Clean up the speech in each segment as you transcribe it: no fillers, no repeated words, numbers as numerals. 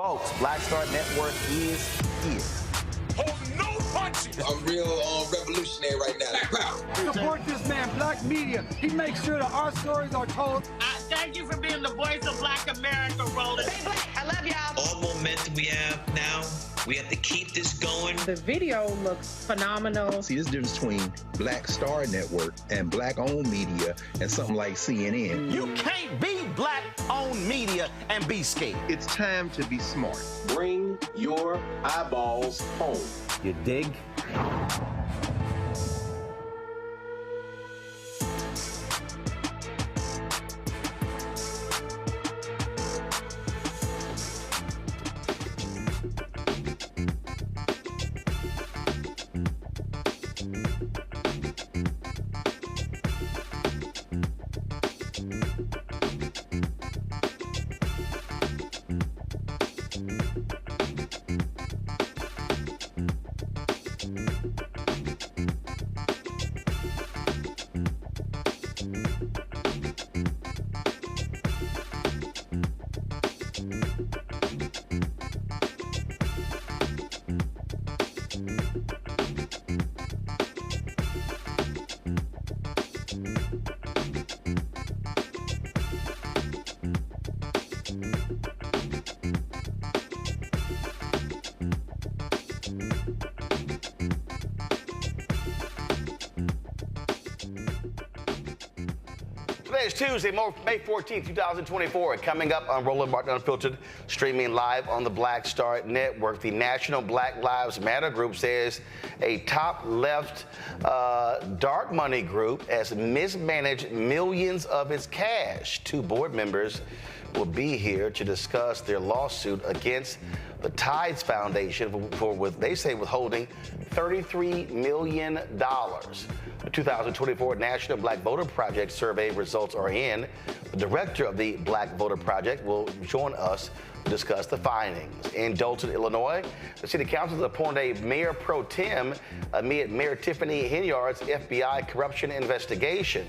Folks, Black Star Network is here. Hold no punches. I'm real revolutionary right now. Black power. Support this man, Black media. He makes sure that our stories are told. Thank you for being the voice of Black America, Roland. Stay black. I love y'all. All momentum we have now, we have to keep this going. The video looks phenomenal. See, this difference between Black Star Network and Black-owned media and something like CNN. You can't be Black-owned media and be scared. It's time to be smart. Bring your eyeballs home. You dig? Today is Tuesday, May 14th, 2024. Coming up on Roland Martin Unfiltered, streaming live on the Black Star Network. The National Black Lives Matter group says a top left dark money group has mismanaged millions of its cash. Two board members will be here to discuss their lawsuit against the Tides Foundation for what they say withholding $33 million. The 2024 National Black Voter Project survey results are in. The director of the Black Voter Project will join us to discuss the findings. In Dolton, Illinois, the city council has appointed a mayor pro tem amid Mayor Tiffany Henyards FBI corruption investigation.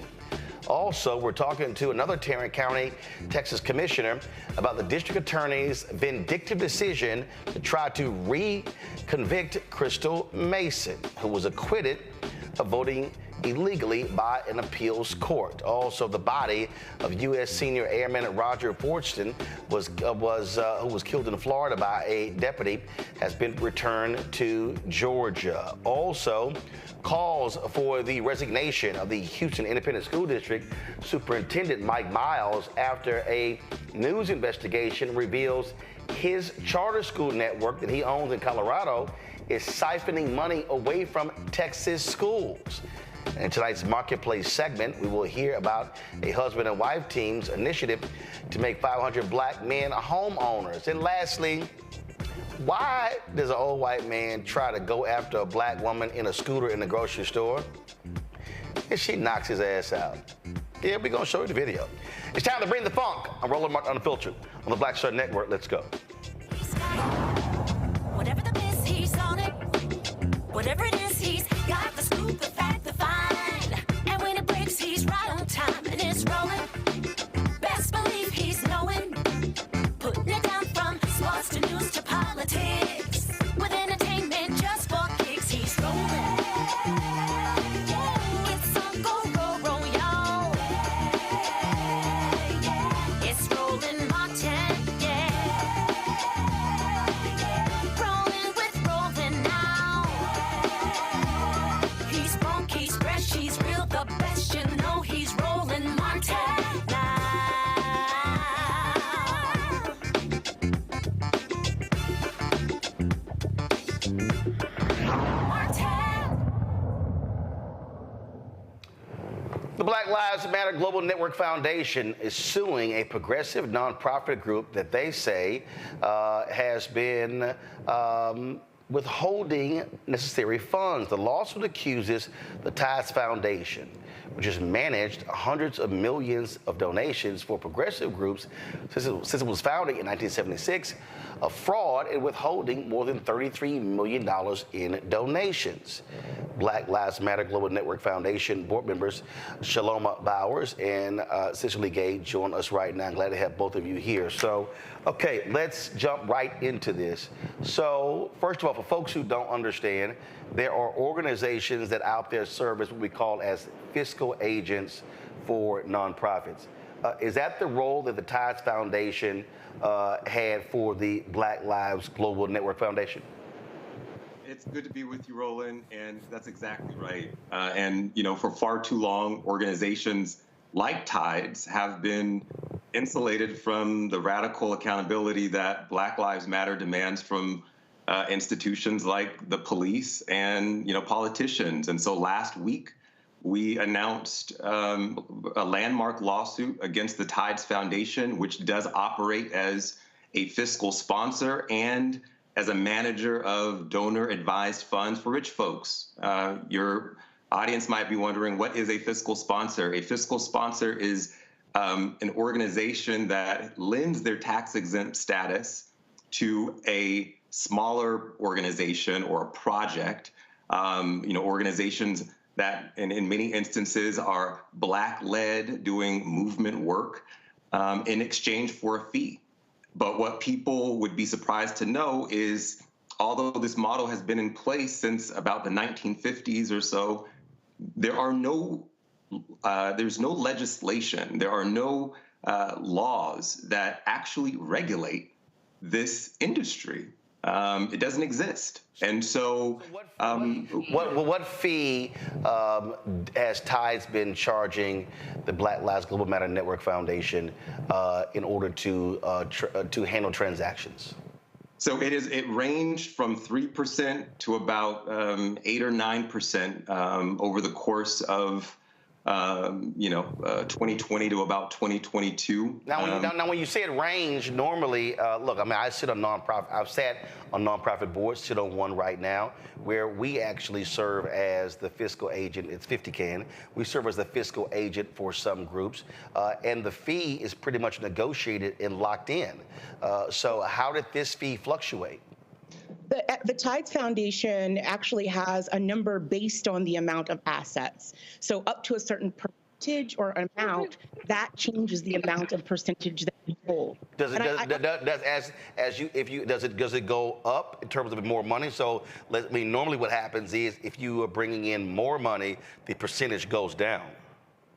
Also, we're talking to another Tarrant County, Texas commissioner about the district attorney's vindictive decision to try to re-convict Crystal Mason, who was acquitted of voting illegally by an appeals court. Also, the body of U.S. Senior Airman Roger Fortson who was killed in Florida by a deputy has been returned to Georgia. Also, calls for the resignation of the Houston Independent School District Superintendent Mike Miles after a news investigation reveals his charter school network that he owns in Colorado is siphoning money away from Texas schools. In tonight's Marketplace segment, we will hear about a husband and wife team's initiative to make 500 black men homeowners. And lastly, why does an old white man try to go after a black woman in a scooter in the grocery store? And she knocks his ass out. Yeah, we're going to show you the video. It's time to bring the funk. I'm Roland Martin Unfiltered on the Black Star Network. Let's go. Whatever the miss, he's on it. Whatever it is, he's got the scoop, the fact, the find. And when it breaks, he's right on time and it's rolling. Best believe he's knowing. Putting it down from sports to news to politics. With entertainment just for kicks, he's rolling. It's on go, roll, roll, y'all. It's Roland Martin, yeah. Rolling with Roland now. He's funky, he's fresh, he's real, the best, you know he's Roland Martin now. The Black Lives Matter Global Network Foundation is suing a progressive nonprofit group that they say has been withholding necessary funds. The lawsuit accuses the Tides Foundation, which has managed hundreds of millions of donations for progressive groups since it was founded in 1976, of fraud and withholding more than $33 million in donations. Black Lives Matter Global Network Foundation board members, Shaloma Bowers and Cicely Gay, join us right now. I'm glad to have both of you here. So, okay, let's jump right into this. So, first of all, for folks who don't understand, there are organizations that out there serve as what we call as fiscal agents for nonprofits. Is that the role that the Tides Foundation had for the Black Lives Global Network Foundation? It's good to be with you, Roland, and that's exactly right. And, you know, for far too long, organizations like Tides have been insulated from the radical accountability that Black Lives Matter demands from institutions like the police and, you know, politicians. And so last week, we announced a landmark lawsuit against the Tides Foundation, which does operate as a fiscal sponsor and as a manager of donor-advised funds for rich folks. Your audience might be wondering, what is a fiscal sponsor? A fiscal sponsor is an organization that lends their tax-exempt status to a smaller organization or a project, you know, organizations that in many instances are Black-led, doing movement work in exchange for a fee. But what people would be surprised to know is, although this model has been in place since about the 1950s or so, there's no legislation, there are no laws that actually regulate this industry. It doesn't exist. And so what fee has Tides been charging the Black Lives Global Matter Network Foundation in order to handle transactions? So it ranged from 3% to about 8 or 9% over the course of 2020 to about 2022. Now, when you say it range, normally, look, I mean, I sit on nonprofit. I've sat on nonprofit boards, sit on one right now, where we actually serve as the fiscal agent. It's 50-can. We serve as the fiscal agent for some groups, and the fee is pretty much negotiated and locked in. So how did this fee fluctuate? The Tides Foundation actually has a number based on the amount of assets. So up to a certain percentage or amount, that changes the amount of percentage that you hold. Does it go up in terms of more money? So normally what happens is if you are bringing in more money, the percentage goes down.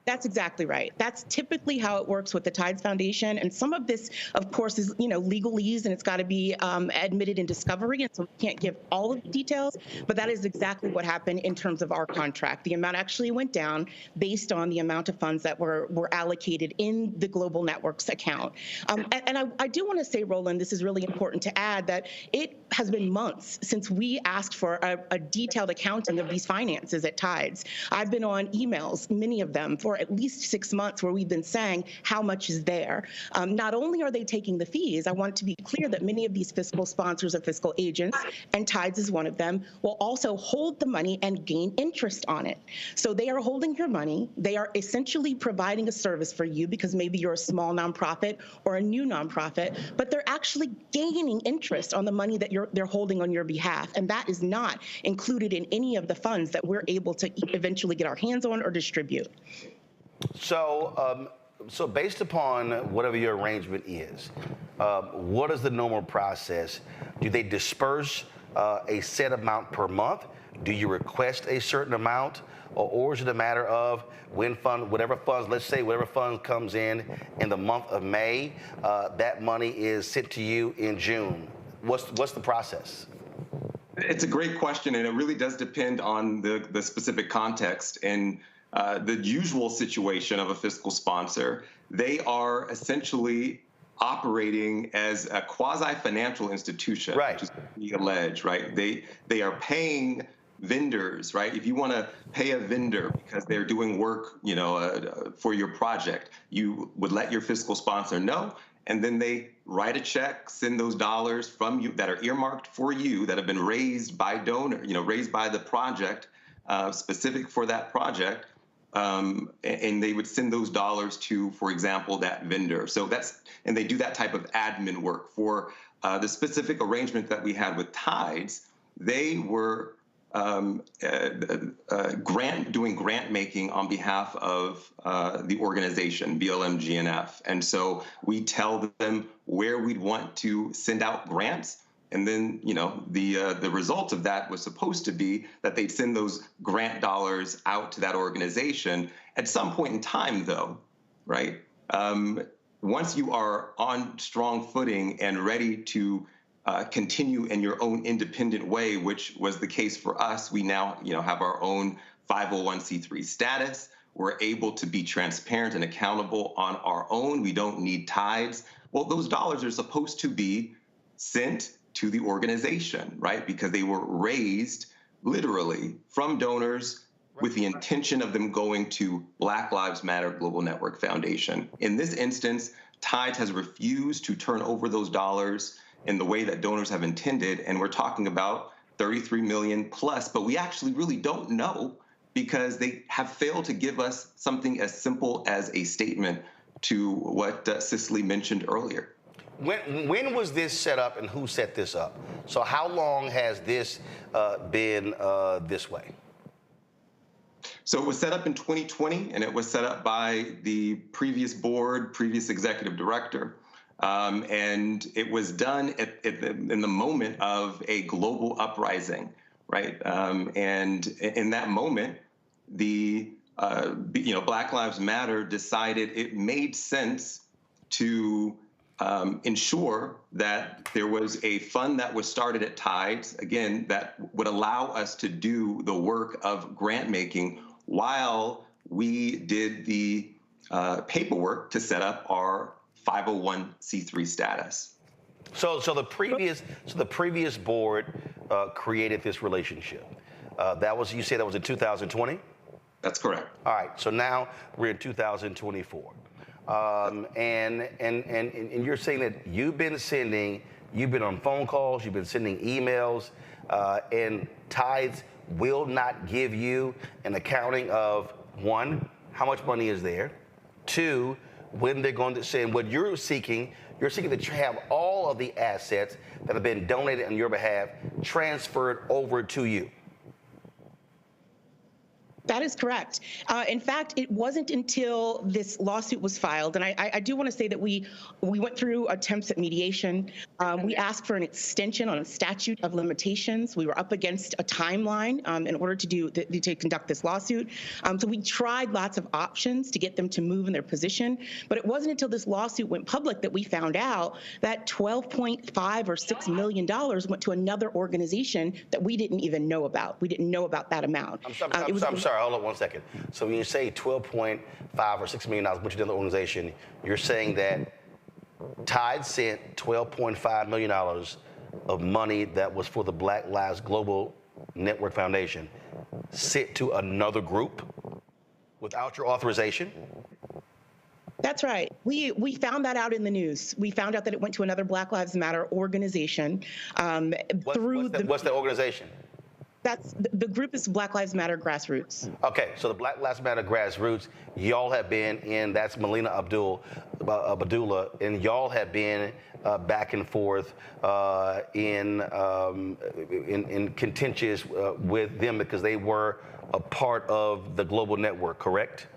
That's exactly right. That's typically how it works with the Tides Foundation. And some of this, of course, is, legalese, and it's got to be admitted in discovery. And so we can't give all of the details, but that is exactly what happened in terms of our contract. The amount actually went down based on the amount of funds that were allocated in the Global Networks account. And I do want to say, Roland, this is really important to add, that it has been months since we asked for a detailed accounting of these finances at Tides. I've been on emails, many of them, for at least 6 months, where we've been saying how much is there. Not only are they taking the fees, I want to be clear that many of these fiscal sponsors are fiscal agents, and Tides is one of them, will also hold the money and gain interest on it. So they are holding your money. They are essentially providing a service for you because maybe you're a small nonprofit or a new nonprofit, but they're actually gaining interest on the money that they're holding on your behalf. And that is not included in any of the funds that we're able to eventually get our hands on or distribute. So based upon whatever your arrangement is, what is the normal process? Do they disperse a set amount per month? Do you request a certain amount? Or is it a matter of whatever fund comes in the month of May, that money is sent to you in June? What's the process? It's a great question, and it really does depend on the specific context. And the usual situation of a fiscal sponsor, they are essentially operating as a quasi-financial institution, right, which is what we allege, right? They are paying vendors, right? If you want to pay a vendor because they're doing work, for your project, you would let your fiscal sponsor know, and then they write a check, send those dollars from you that are earmarked for you, that have been raised by donor, raised by the project, specific for that project. And they would send those dollars to, for example, that vendor. And they do that type of admin work. For the specific arrangement that we had with Tides, they were doing grant making on behalf of the organization, BLMGNF. And so we tell them where we'd want to send out grants. And then, the result of that was supposed to be that they'd send those grant dollars out to that organization. At some point in time, though, right, once you are on strong footing and ready to continue in your own independent way, which was the case for us, we now, have our own 501c3 status. We're able to be transparent and accountable on our own. We don't need tithes. Well, those dollars are supposed to be sent to the organization, right? Because they were raised literally from donors with the intention of them going to Black Lives Matter Global Network Foundation. In this instance, Tides has refused to turn over those dollars in the way that donors have intended, and we're talking about 33 million plus, but we actually really don't know because they have failed to give us something as simple as a statement to what Cicely mentioned earlier. When was this set up and who set this up? So how long has this been this way? So it was set up in 2020, and it was set up by the previous board, previous executive director. And it was done in the moment of a global uprising, right? And in that moment, the Black Lives Matter decided it made sense to ensure that there was a fund that was started at Tides, again, that would allow us to do the work of grant making while we did the paperwork to set up our 501c3 status. So the previous board created this relationship. You say that was in 2020? That's correct. All right. So now we're in 2024. And you're saying that you've been on phone calls, you've been sending emails, and Tides will not give you an accounting of, one, how much money is there, two, when they're going to send what you're seeking that you have all of the assets that have been donated on your behalf transferred over to you. That is correct. In fact, it wasn't until this lawsuit was filed, and I do want to say that we went through attempts at mediation. We asked for an extension on a statute of limitations. We were up against a timeline in order to conduct this lawsuit. So we tried lots of options to get them to move in their position, but it wasn't until this lawsuit went public that we found out that $12.5 or $6 million went to another organization that we didn't even know about. We didn't know about that amount. I'm sorry. Hold on one second. So when you say $12.5 or $6 million went to the organization, you're saying that Tide sent $12.5 million of money that was for the Black Lives Global Network Foundation sent to another group without your authorization? That's right. We found that out in the news. We found out that it went to another Black Lives Matter organization What's the organization? The group is Black Lives Matter Grassroots. Okay, so the Black Lives Matter Grassroots, y'all have been in, that's Melina Abdullah, and y'all have been back and forth in contentious with them because they were a part of the global network, correct?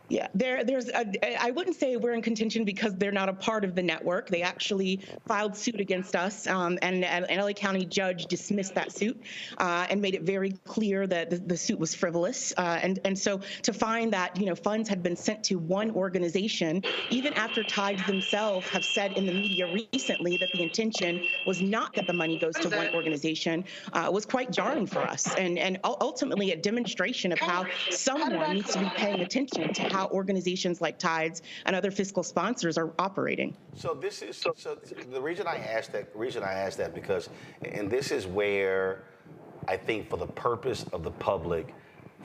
Yeah, I wouldn't say we're in contention because they're not a part of the network. They actually filed suit against us, and an LA County judge dismissed that suit and made it very clear that the suit was frivolous. And so to find that, funds had been sent to one organization, even after Tides themselves have said in the media recently that the intention was not that the money goes to one organization, was quite jarring for us, and ultimately a demonstration of how someone needs to be paying attention to how organizations like Tides and other fiscal sponsors are operating. So the reason I asked that because, and this is where I think for the purpose of the public,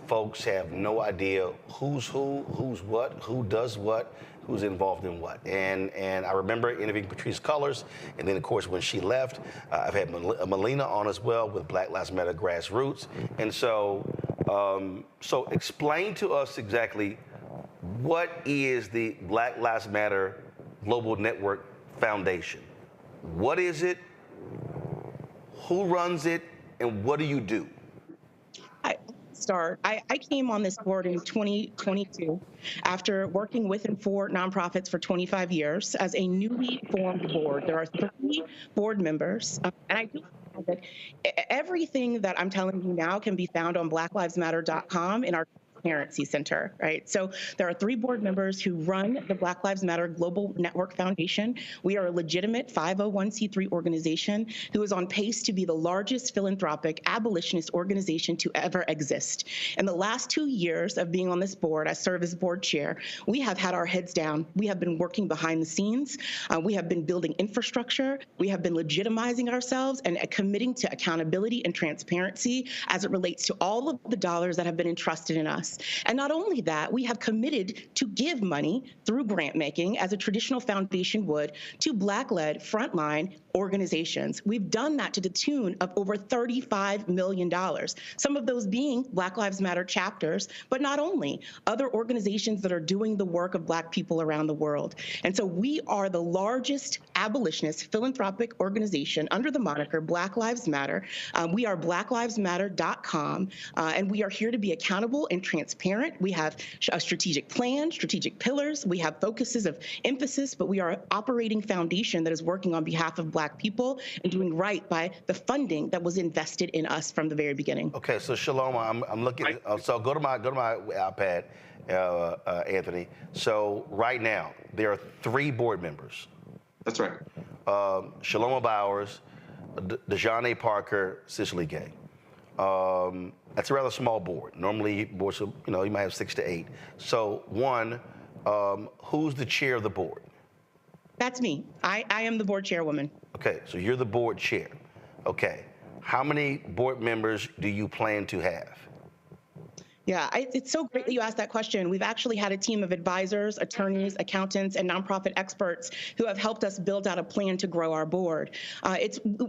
folks have no idea who's who, who's what, who does what, who's involved in what. And I remember interviewing Patrice Cullors, and then of course when she left, I've had Melina on as well with Black Lives Matter Grassroots. And so explain to us exactly what is the Black Lives Matter Global Network Foundation? What is it? Who runs it? and what do you do? I came on this board in 2022 after working with and for nonprofits for 25 years as a newly formed board. There are 3 board members, and I do know that everything that I'm telling you now can be found on blacklivesmatter.com in our Transparency Center, right? So there are 3 board members who run the Black Lives Matter Global Network Foundation. We are a legitimate 501c3 organization who is on pace to be the largest philanthropic abolitionist organization to ever exist. In the last 2 years of being on this board, I serve as board chair, we have had our heads down. We have been working behind the scenes. We have been building infrastructure. We have been legitimizing ourselves and committing to accountability and transparency as it relates to all of the dollars that have been entrusted in us. And not only that, we have committed to give money through grant making, as a traditional foundation would, to Black-led frontline organizations. We've done that to the tune of over $35 million, some of those being Black Lives Matter chapters, but not only, other organizations that are doing the work of Black people around the world. And so we are the largest abolitionist philanthropic organization under the moniker Black Lives Matter. We are blacklivesmatter.com, and we are here to be accountable and transparent. We have a strategic plan, strategic pillars. We have focuses of emphasis, but we are an operating foundation that is working on behalf of Black people and doing right by the funding that was invested in us from the very beginning. Okay, so Shalom, I'm looking. So go to my iPad, Anthony. So right now there are 3 board members. That's right. Shaloma Bowers, Dejane Parker, Cicely Gay. That's a rather small board. Normally, boards, you might have 6 to 8. So, one, who's the chair of the board? That's me. I am the board chairwoman. Okay, so you're the board chair. Okay, how many board members do you plan to have? Yeah, it's so great that you asked that question. We've actually had a team of advisors, attorneys, accountants, and nonprofit experts who have helped us build out a plan to grow our board.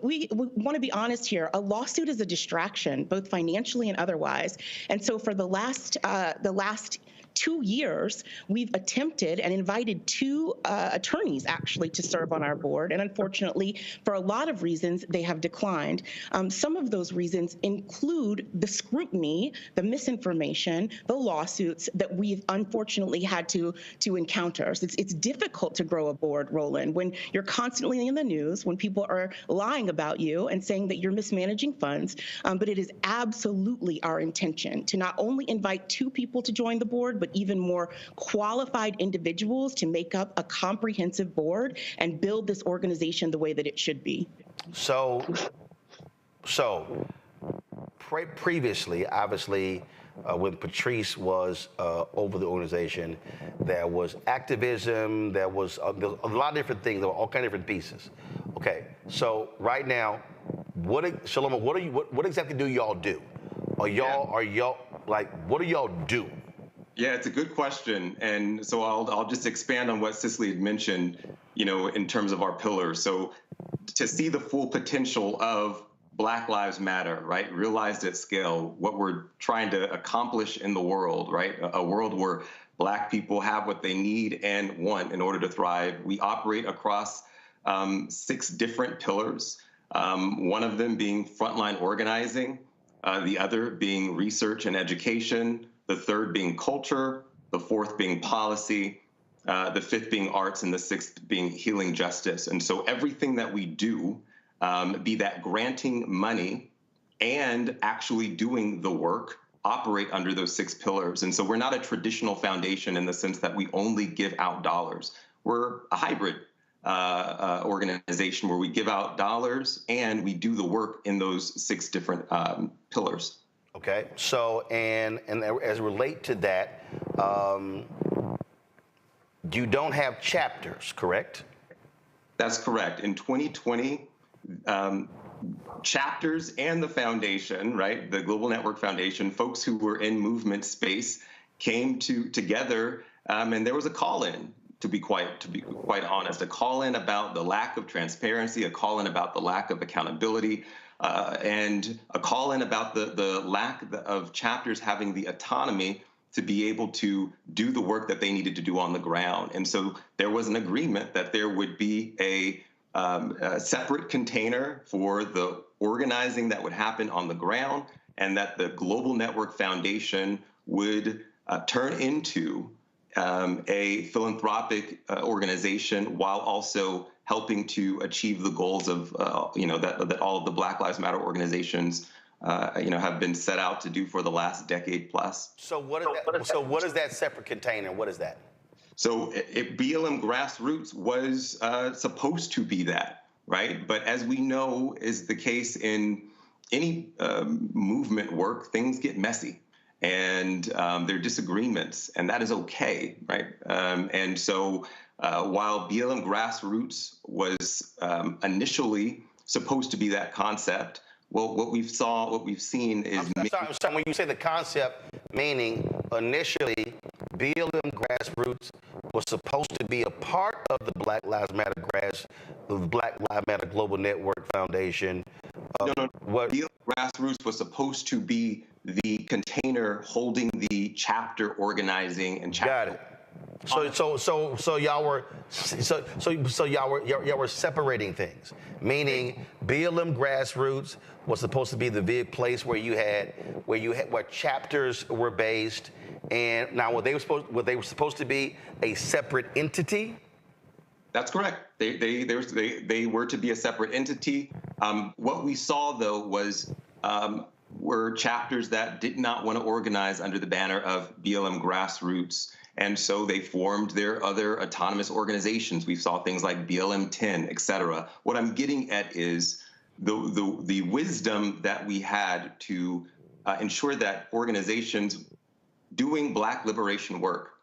We want to be honest here. A lawsuit is a distraction, both financially and otherwise. And so for the last 2 years, we've attempted and invited 2 attorneys actually to serve on our board. And unfortunately, for a lot of reasons, they have declined. Some of those reasons include the scrutiny, the misinformation, the lawsuits that we've unfortunately had to encounter. So it's difficult to grow a board, Roland, when you're constantly in the news, when people are lying about you and saying that you're mismanaging funds. But it is absolutely our intention to not only invite 2 people to join the board, but even more qualified individuals to make up a comprehensive board and build this organization the way that it should be. So previously, obviously, when Patrice was over the organization, there was activism, there was a lot of different things, there were all kinds of different pieces. Okay, so right now, what exactly do y'all do? What do y'all do? Yeah, it's a good question. And so I'll just expand on what Cicely had mentioned, in terms of our pillars. So to see the full potential of Black Lives Matter, right, realized at scale, what we're trying to accomplish in the world, right, a world where Black people have what they need and want in order to thrive. We operate across 6 different pillars, one of them being frontline organizing, the other being research and education, the 3rd being culture, the 4th being policy, the 5th being arts, and the 6th being healing justice. And so everything that we do, be that granting money and actually doing the work, operate under those 6 pillars. And so we're not a traditional foundation in the sense that we only give out dollars. We're a hybrid organization where we give out dollars and we do the work in those 6 different pillars. Okay, so and as it relate to that, you don't have chapters, correct? That's correct. In 2020, chapters and the foundation, right, the Global Network Foundation, folks who were in movement space came together, and there was a call-in. To be quite honest, a call-in about the lack of transparency, a call-in about the lack of accountability, and a call-in about the lack of chapters having the autonomy to be able to do the work that they needed to do on the ground. And so there was an agreement that there would be a separate container for the organizing that would happen on the ground, and that the Global Network Foundation would turn into a philanthropic organization while also helping to achieve the goals of, that all of the Black Lives Matter organizations, have been set out to do for the last decade plus. So what is that separate container? What is that? So BLM Grassroots was supposed to be that, right? But as we know is the case in any movement work, things get messy. And there are disagreements, and that is okay, right? And so while BLM Grassroots was initially supposed to be that concept, well, what we've seen is... I'm sorry, when you say the concept, meaning initially BLM Grassroots was supposed to be a part of the Black Lives Matter Global Network Foundation. BLM Grassroots was supposed to be the container holding the chapter organizing and chapter. Got it. So y'all were separating things, meaning BLM Grassroots was supposed to be the place where chapters were based, and now were they supposed to be a separate entity? That's correct. They were to be a separate entity. What we saw though were chapters that did not want to organize under the banner of BLM Grassroots. And so they formed their other autonomous organizations. We saw things like BLM 10, et cetera. What I'm getting at is the wisdom that we had to ensure that organizations doing Black liberation work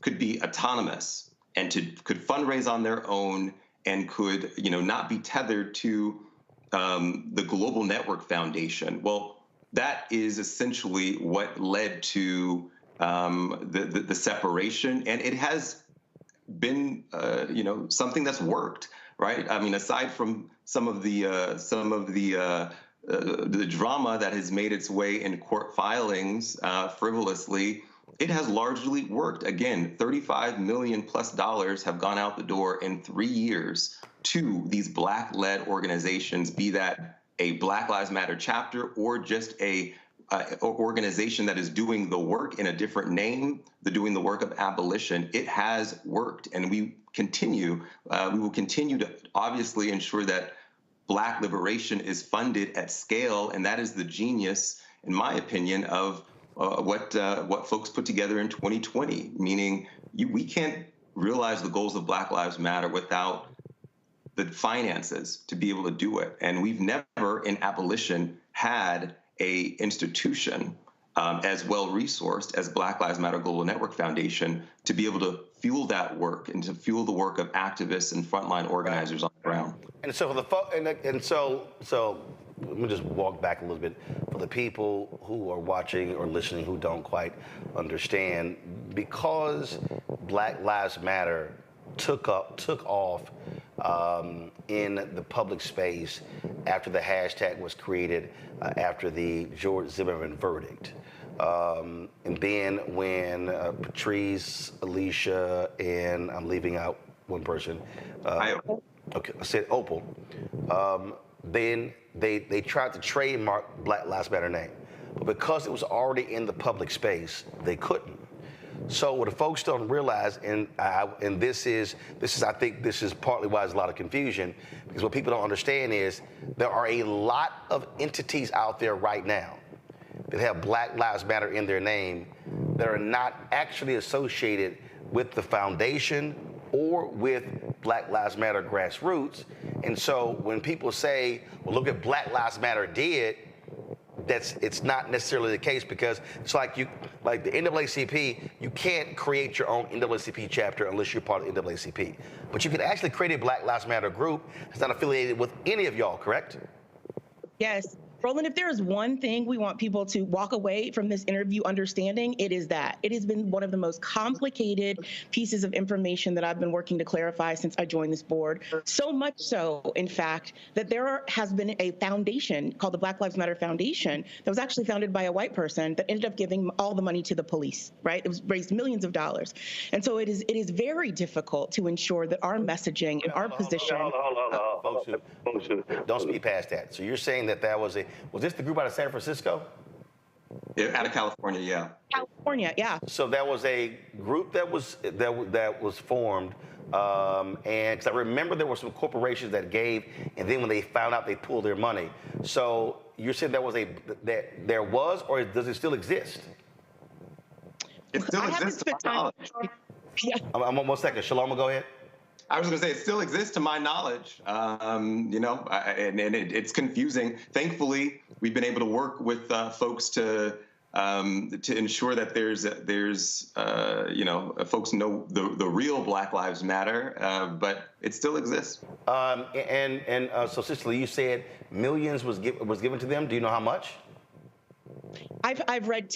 could be autonomous and could fundraise on their own and could not be tethered to the Global Network Foundation. Well, that is essentially what led to the separation, and it has been something that's worked, right? I mean, aside from some of the drama that has made its way in court filings frivolously, it has largely worked. Again, $35 million plus have gone out the door in 3 years to these Black-led organizations, be that a Black Lives Matter chapter or just a organization that is doing the work in a different name, doing the work of abolition. It has worked, and we will continue to obviously ensure that Black liberation is funded at scale, and that is the genius, in my opinion, of what folks put together in 2020. Meaning, we can't realize the goals of Black Lives Matter without the finances to be able to do it. And we've never in abolition had a institution as well resourced as Black Lives Matter Global Network Foundation to be able to fuel that work and to fuel the work of activists and frontline organizers on the ground. And so so let me just walk back a little bit for the people who are watching or listening who don't quite understand, because Black Lives Matter took off in the public space after the hashtag was created after the George Zimmerman verdict. And then when Patrice, Alicia, and I'm leaving out one person. Okay, I said Opal. Then they tried to trademark Black Lives Matter name, but because it was already in the public space, they couldn't. So what the folks don't realize, and this is I think this is partly why there's a lot of confusion, because what people don't understand is there are a lot of entities out there right now that have Black Lives Matter in their name that are not actually associated with the foundation or with Black Lives Matter Grassroots. And so when people say, well, look at Black Lives Matter did, it's not necessarily the case, because it's like the NAACP, you can't create your own NAACP chapter unless you're part of the NAACP. But you can actually create a Black Lives Matter group that's not affiliated with any of y'all, correct? Yes. Roland, if there is one thing we want people to walk away from this interview understanding, it is that. It has been one of the most complicated pieces of information that I've been working to clarify since I joined this board. So much so, in fact, that there has been a foundation called the Black Lives Matter Foundation that was actually founded by a white person that ended up giving all the money to the police, right? It was raised millions of dollars. And so it is very difficult to ensure that our messaging and our position. Folks, don't speak past that. So you're saying that was this the group out of San Francisco? Yeah, out of California, yeah. California, yeah. So that was a group that was formed, and because I remember there were some corporations that gave, and then when they found out, they pulled their money. So you're saying there was, or does it still exist? It still exists. Yeah. One second, Shalom, go ahead. I was going to say it still exists to my knowledge, and it's confusing. Thankfully, we've been able to work with folks to ensure that there's folks know the real Black Lives Matter, but it still exists. So Cicely, you said millions was given to them. Do you know how much? I've read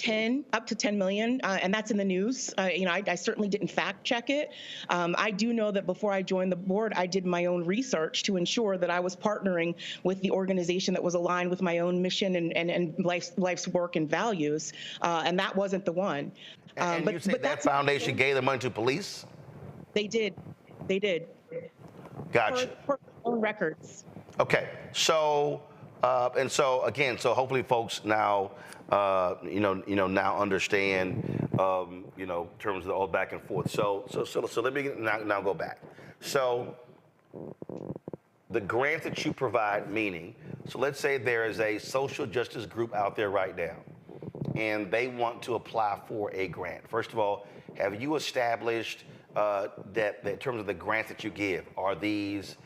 up to 10 million, and that's in the news. I certainly didn't fact check it. I do know that before I joined the board, I did my own research to ensure that I was partnering with the organization that was aligned with my own mission and life's work and values, and that wasn't the one. But you said that foundation gave the money to police? They did. Gotcha. For their own records. Okay. So hopefully folks now now understand terms of the all back and forth. So let me now go back. So the grant that you provide, meaning, so let's say there is a social justice group out there right now, and they want to apply for a grant. First of all, have you established that in terms of the grants that you give, are these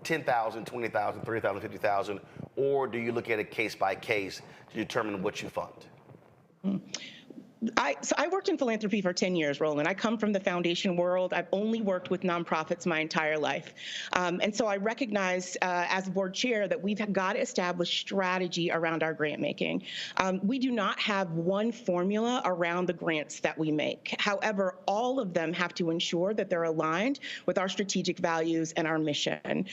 10,000, 20,000, 30,000, 50,000, or do you look at it case by case to determine what you fund? I worked in philanthropy for 10 years, Roland. I come from the foundation world. I've only worked with nonprofits my entire life. And so I recognize as board chair that we've got to establish strategy around our grant making. We do not have one formula around the grants that we make. However, all of them have to ensure that they're aligned with our strategic values and our mission.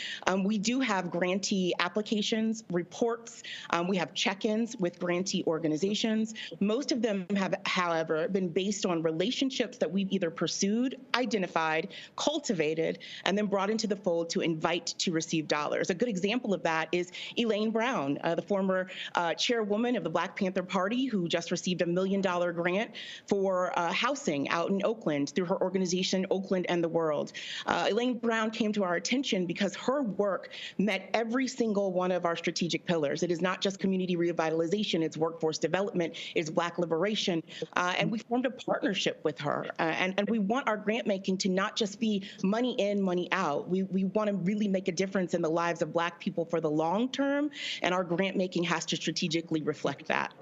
We do have grantee applications, reports. We have check-ins with grantee organizations. Most of them have, however, been based on relationships that we've either pursued, identified, cultivated, and then brought into the fold to invite to receive dollars. A good example of that is Elaine Brown, the former chairwoman of the Black Panther Party, who just received $1 million grant for housing out in Oakland through her organization, Oakland and the World. Elaine Brown came to our attention because her work met every single one of our strategic pillars. It is not just community revitalization, it's workforce development, it's Black liberation. And we formed a partnership with her. And we want our grant making to not just be money in, money out. We want to really make a difference in the lives of Black people for the long term, and our grant making has to strategically reflect that.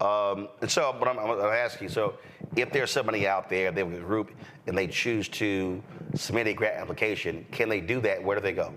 And so, but I'm going to ask you, so if there's somebody out there, they have a group, and they choose to submit a grant application, can they do that? Where do they go?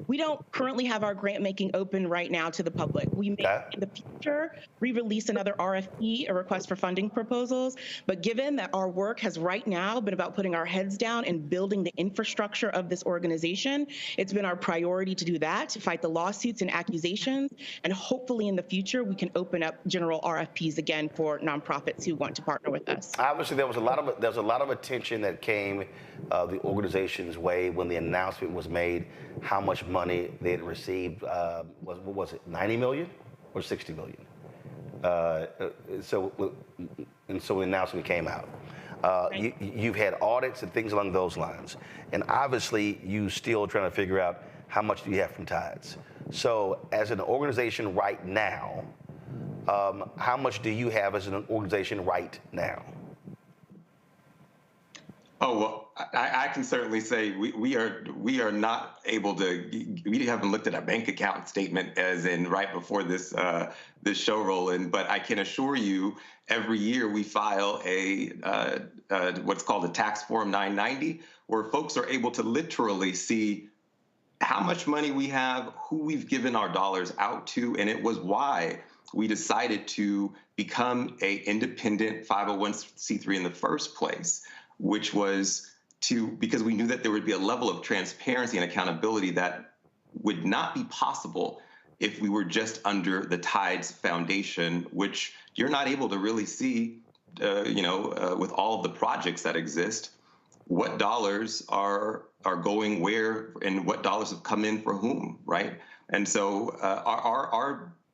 We don't currently have our grant making open right now to the public. We may in the future re-release another RFP, a request for funding proposals. But given that our work has right now been about putting our heads down and building the infrastructure of this organization, it's been our priority to do that, to fight the lawsuits and accusations. And hopefully in the future, we can open up general RFPs again for nonprofits who want to partner with us. Obviously, there was a lot of attention that came the organization's way when the announcement was made how much money they had received. What was it, 90 million or 60 million? So the announcement came out. You've had audits and things along those lines. And obviously, you still trying to figure out how much do you have from tithes. So as an organization right now, how much do you have as an organization right now? Oh, well, I can certainly say we are not able to. We haven't looked at a bank account statement as in right before this this show rolling. But I can assure you, every year we file a what's called a tax form 990, where folks are able to literally see how much money we have, who we've given our dollars out to, and it was why we decided to become a independent 501c3 in the first place, which was because we knew that there would be a level of transparency and accountability that would not be possible if we were just under the Tides Foundation, which you're not able to really see, with all of the projects that exist, what dollars are going where and what dollars have come in for whom, right? And so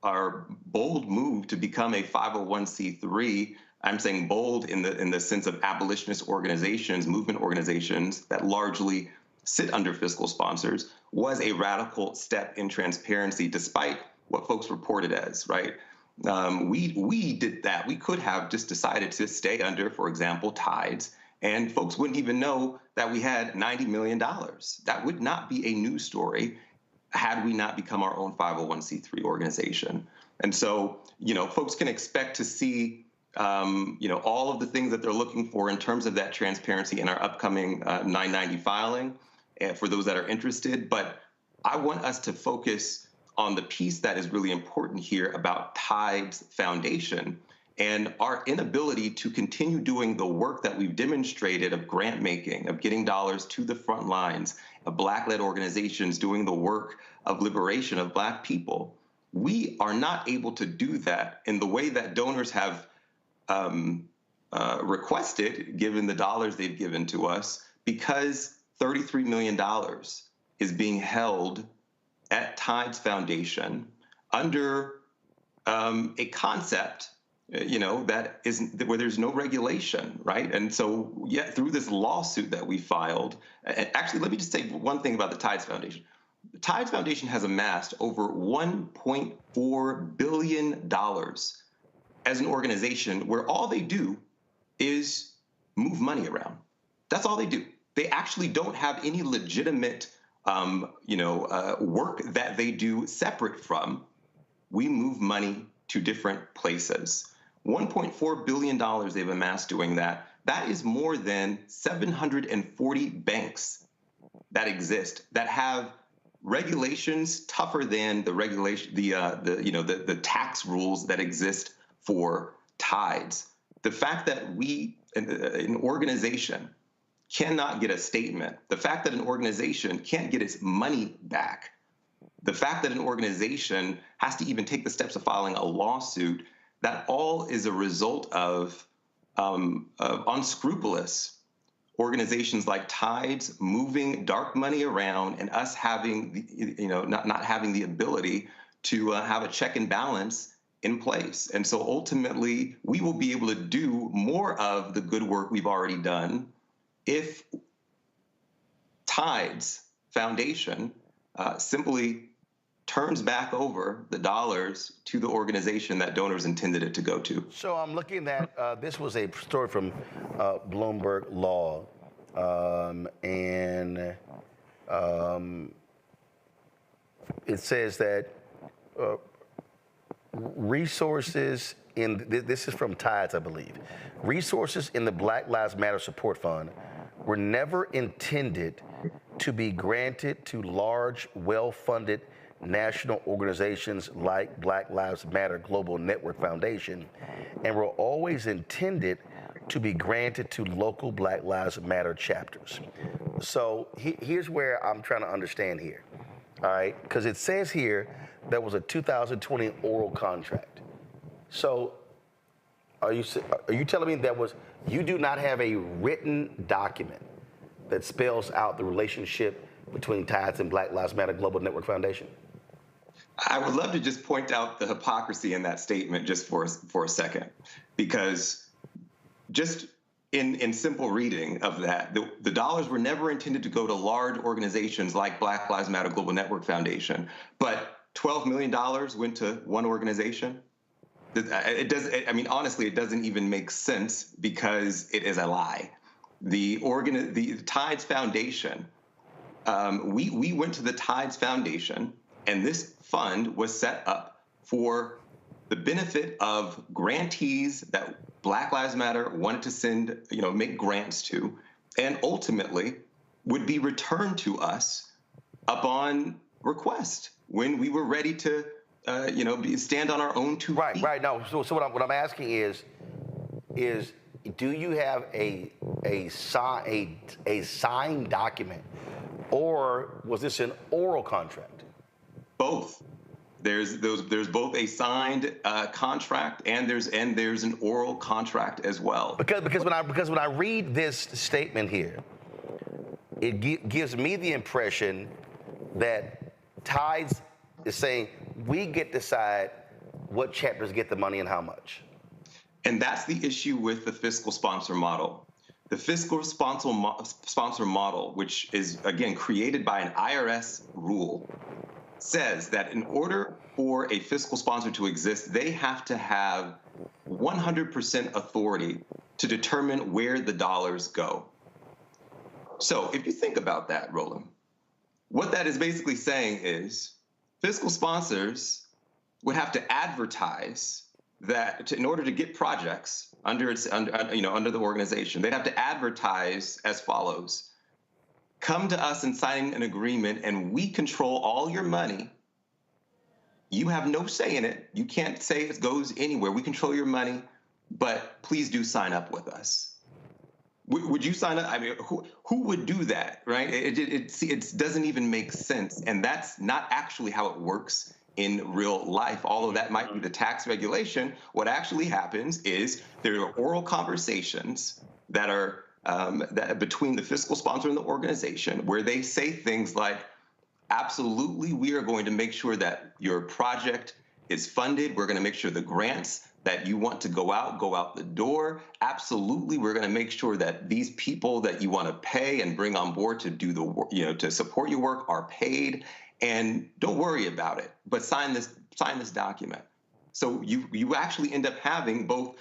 our bold move to become a 501c3, I'm saying bold in the sense of abolitionist organizations, movement organizations that largely sit under fiscal sponsors, was a radical step in transparency, despite what folks reported as, right? We did that. We could have just decided to stay under, for example, Tides, and folks wouldn't even know that we had $90 million. That would not be a news story had we not become our own 501c3 organization. And so, folks can expect to see, all of the things that they're looking for in terms of that transparency in our upcoming 990 filing, for those that are interested. But I want us to focus on the piece that is really important here about Tides Foundation and our inability to continue doing the work that we've demonstrated of grant making, of getting dollars to the front lines, of Black-led organizations doing the work of liberation of Black people. We are not able to do that in the way that donors have requested, given the dollars they've given to us, because $33 million is being held at Tides Foundation under a concept, that isn't, where there's no regulation, right? And so, through this lawsuit that we filed, and actually, let me just say one thing about the Tides Foundation. The Tides Foundation has amassed over $1.4 billion as an organization where all they do is move money around. That's all they do. They actually don't have any legitimate, work that they do separate from. We move money to different places. $1.4 billion they've amassed doing that. That is more than 740 banks that exist that have regulations tougher than the regulation, the tax rules that exist for Tides. The fact that an organization cannot get a statement, the fact that an organization can't get its money back, the fact that an organization has to even take the steps of filing a lawsuit, that all is a result of unscrupulous organizations like Tides moving dark money around and us having, not having the ability to have a check and balance in place. And so ultimately, we will be able to do more of the good work we've already done if Tides Foundation simply turns back over the dollars to the organization that donors intended it to go to. So I'm looking at, this was a story from Bloomberg Law, and it says that resources this is from Tides, I believe, resources in the Black Lives Matter Support Fund were never intended to be granted to large, well-funded national organizations like Black Lives Matter Global Network Foundation, and were always intended to be granted to local Black Lives Matter chapters. So here's where I'm trying to understand here, all right? Because it says here there was a 2020 oral contract. So are you telling me you do not have a written document that spells out the relationship between Tides and Black Lives Matter Global Network Foundation? I would love to just point out the hypocrisy in that statement just for a second, because just in simple reading of that, the dollars were never intended to go to large organizations like Black Lives Matter Global Network Foundation, but $12 million went to one organization. It does. I mean, honestly, it doesn't even make sense because it is a lie. The Tides Foundation, we went to the Tides Foundation, and this fund was set up for the benefit of grantees that Black Lives Matter wanted to send, make grants to, and ultimately would be returned to us upon request when we were ready to, stand on our own two feet. Right. No. So what I'm asking is, do you have a signed document, or was this an oral contract? Both. There's both a signed contract and there's an oral contract as well. Because when I read this statement here, it gives me the impression that Tides is saying we get to decide what chapters get the money and how much. And that's the issue with the fiscal sponsor model. The fiscal sponsor model, which is, again, created by an IRS rule, says that in order for a fiscal sponsor to exist, they have to have 100% authority to determine where the dollars go. So if you think about that, Roland, what that is basically saying is fiscal sponsors would have to advertise that in order to get projects under the organization, they'd have to advertise as follows: come to us and sign an agreement, and we control all your money. You have no say in it. You can't say it goes anywhere. We control your money, but please do sign up with us. Would you sign up? I mean, who would do that, right? It doesn't even make sense, and that's not actually how it works in real life. Although that might be the tax regulation, what actually happens is there are oral conversations that are between the fiscal sponsor and the organization, where they say things like, absolutely, we are going to make sure that your project is funded. We're going to make sure the grants that you want to go out the door. Absolutely, we're going to make sure that these people that you want to pay and bring on board to do the work, to support your work, are paid. And don't worry about it, but sign this document. So you actually end up having both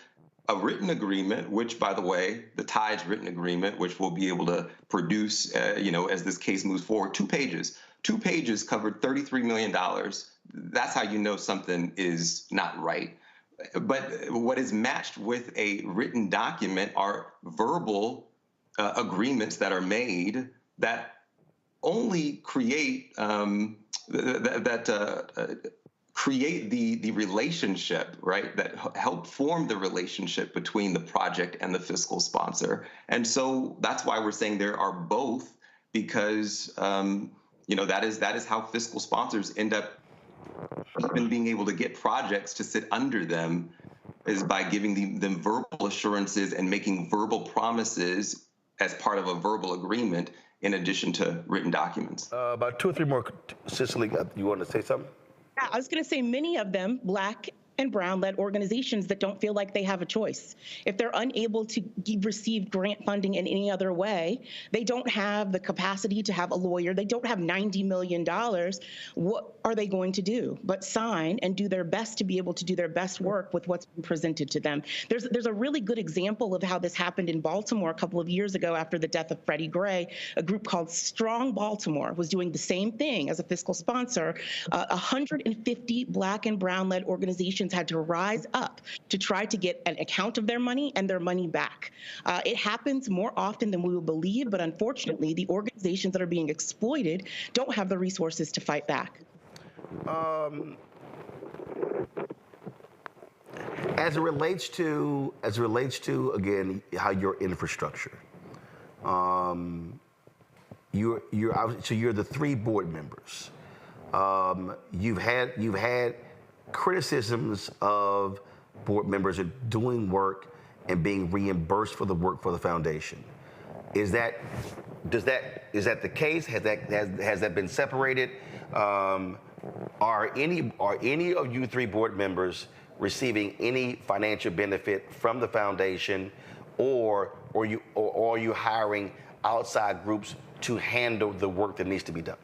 a written agreement, which, by the way, the Tides written agreement, which we'll be able to produce, as this case moves forward, 2 pages. 2 pages covered $33 million. That's how you know something is not right. But what is matched with a written document are verbal agreements that are made that only create create the relationship, right, that help form the relationship between the project and the fiscal sponsor. And so that's why we're saying there are both, because that is how fiscal sponsors end up even being able to get projects to sit under them, is by giving them verbal assurances and making verbal promises as part of a verbal agreement, in addition to written documents. About 2 or 3 more. Cicely, you want to say something? Yeah, I was going to say many of them, Black and brown-led organizations that don't feel like they have a choice. If they're unable to receive grant funding in any other way, they don't have the capacity to have a lawyer, they don't have $90 million, what are they going to do but sign and do their best to be able to do their best work with what's been presented to them? There's a really good example of how this happened in Baltimore a couple of years ago after the death of Freddie Gray. A group called Strong Baltimore was doing the same thing as a fiscal sponsor. 150 Black and brown-led organizations had to rise up to try to get an account of their money and their money back. It happens more often than we would believe, but unfortunately, the organizations that are being exploited don't have the resources to fight back. As it relates to again how your infrastructure, you're the 3 board members. You've had criticisms of board members are doing work and being reimbursed for the work for the foundation. Is that the case? Has that been separated? Are any of you 3 board members receiving any financial benefit from the foundation, or are you hiring outside groups to handle the work that needs to be done?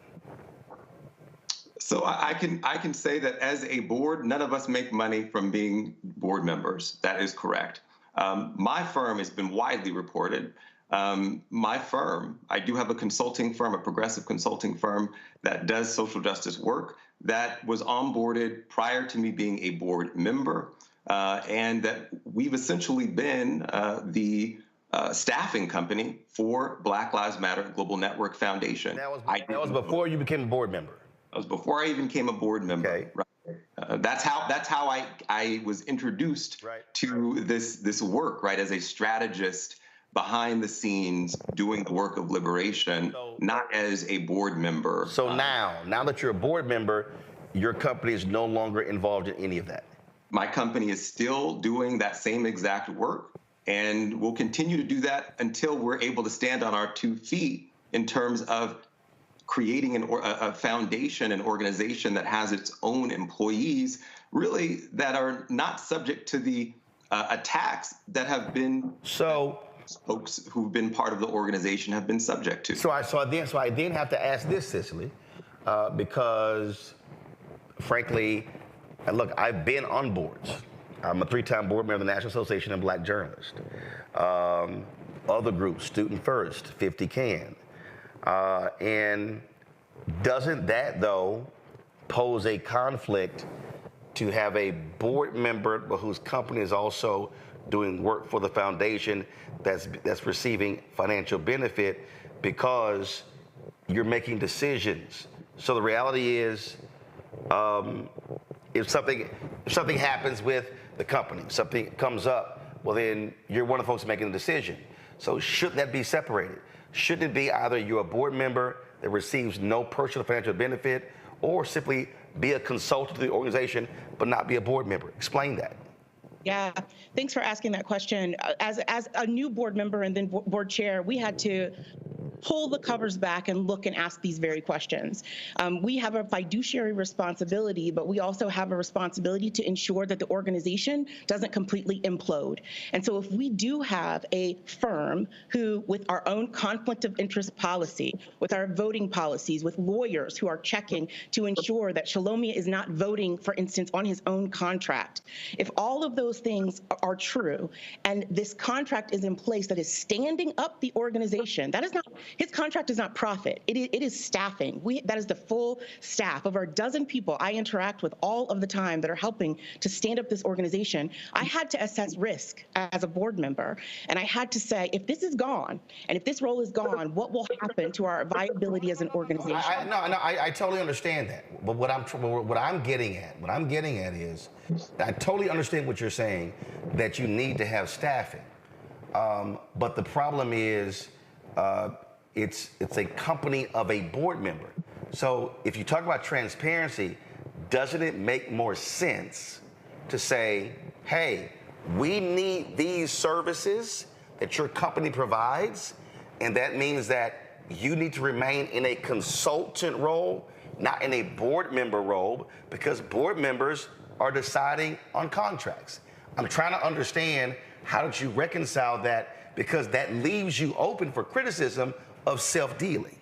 So I can say that as a board, none of us make money from being board members. That is correct. My firm has been widely reported. My firm, I do have a consulting firm, a progressive consulting firm that does social justice work, that was onboarded prior to me being a board member, and that we've essentially been the staffing company for Black Lives Matter Global Network Foundation. That was before you became a board member. That was before I even became a board member. Okay. Right. That's how I was introduced to this work, right, as a strategist behind the scenes doing the work of liberation, not as a board member. So now that you're a board member, your company is no longer involved in any of that. My company is still doing that same exact work, and we'll continue to do that until we're able to stand on our 2 feet in terms of creating a foundation, an organization that has its own employees, really, that are not subject to the attacks that have been folks who've been part of the organization have been subject to. So I then have to ask this, Cicely, because frankly, look, I've been on boards. I'm a 3-time board member of the National Association of Black Journalists. Other groups, Student First, 50 Can. And doesn't that, though, pose a conflict to have a board member whose company is also doing work for the foundation that's receiving financial benefit because you're making decisions? So the reality is, if something happens with the company, something comes up, well, then you're one of the folks making the decision. So shouldn't that be separated? Shouldn't it be either you're a board member that receives no personal financial benefit, or simply be a consultant to the organization but not be a board member? Explain that. Yeah, thanks for asking that question. As a new board member and then board chair, we had to pull the covers back and look and ask these very questions. We have a fiduciary responsibility, but we also have a responsibility to ensure that the organization doesn't completely implode. And so if we do have a firm who, with our own conflict of interest policy, with our voting policies, with lawyers who are checking to ensure that Shalomia is not voting, for instance, on his own contract, if all of those things are true and this contract is in place that is standing up the organization, that is not, his contract is not profit. It is staffing. That is the full staff. Over a dozen people I interact with all of the time that are helping to stand up this organization. I had to assess risk as a board member, and I had to say, if this is gone, and if this role is gone, what will happen to our viability as an organization? I totally understand that. But what I'm getting at is, I totally understand what you're saying, that you need to have staffing. But the problem is, it's a company of a board member. So if you talk about transparency, doesn't it make more sense to say, hey, we need these services that your company provides, and that means that you need to remain in a consultant role, not in a board member role, because board members are deciding on contracts. I'm trying to understand, how did you reconcile that? Because that leaves you open for criticism of self-dealing.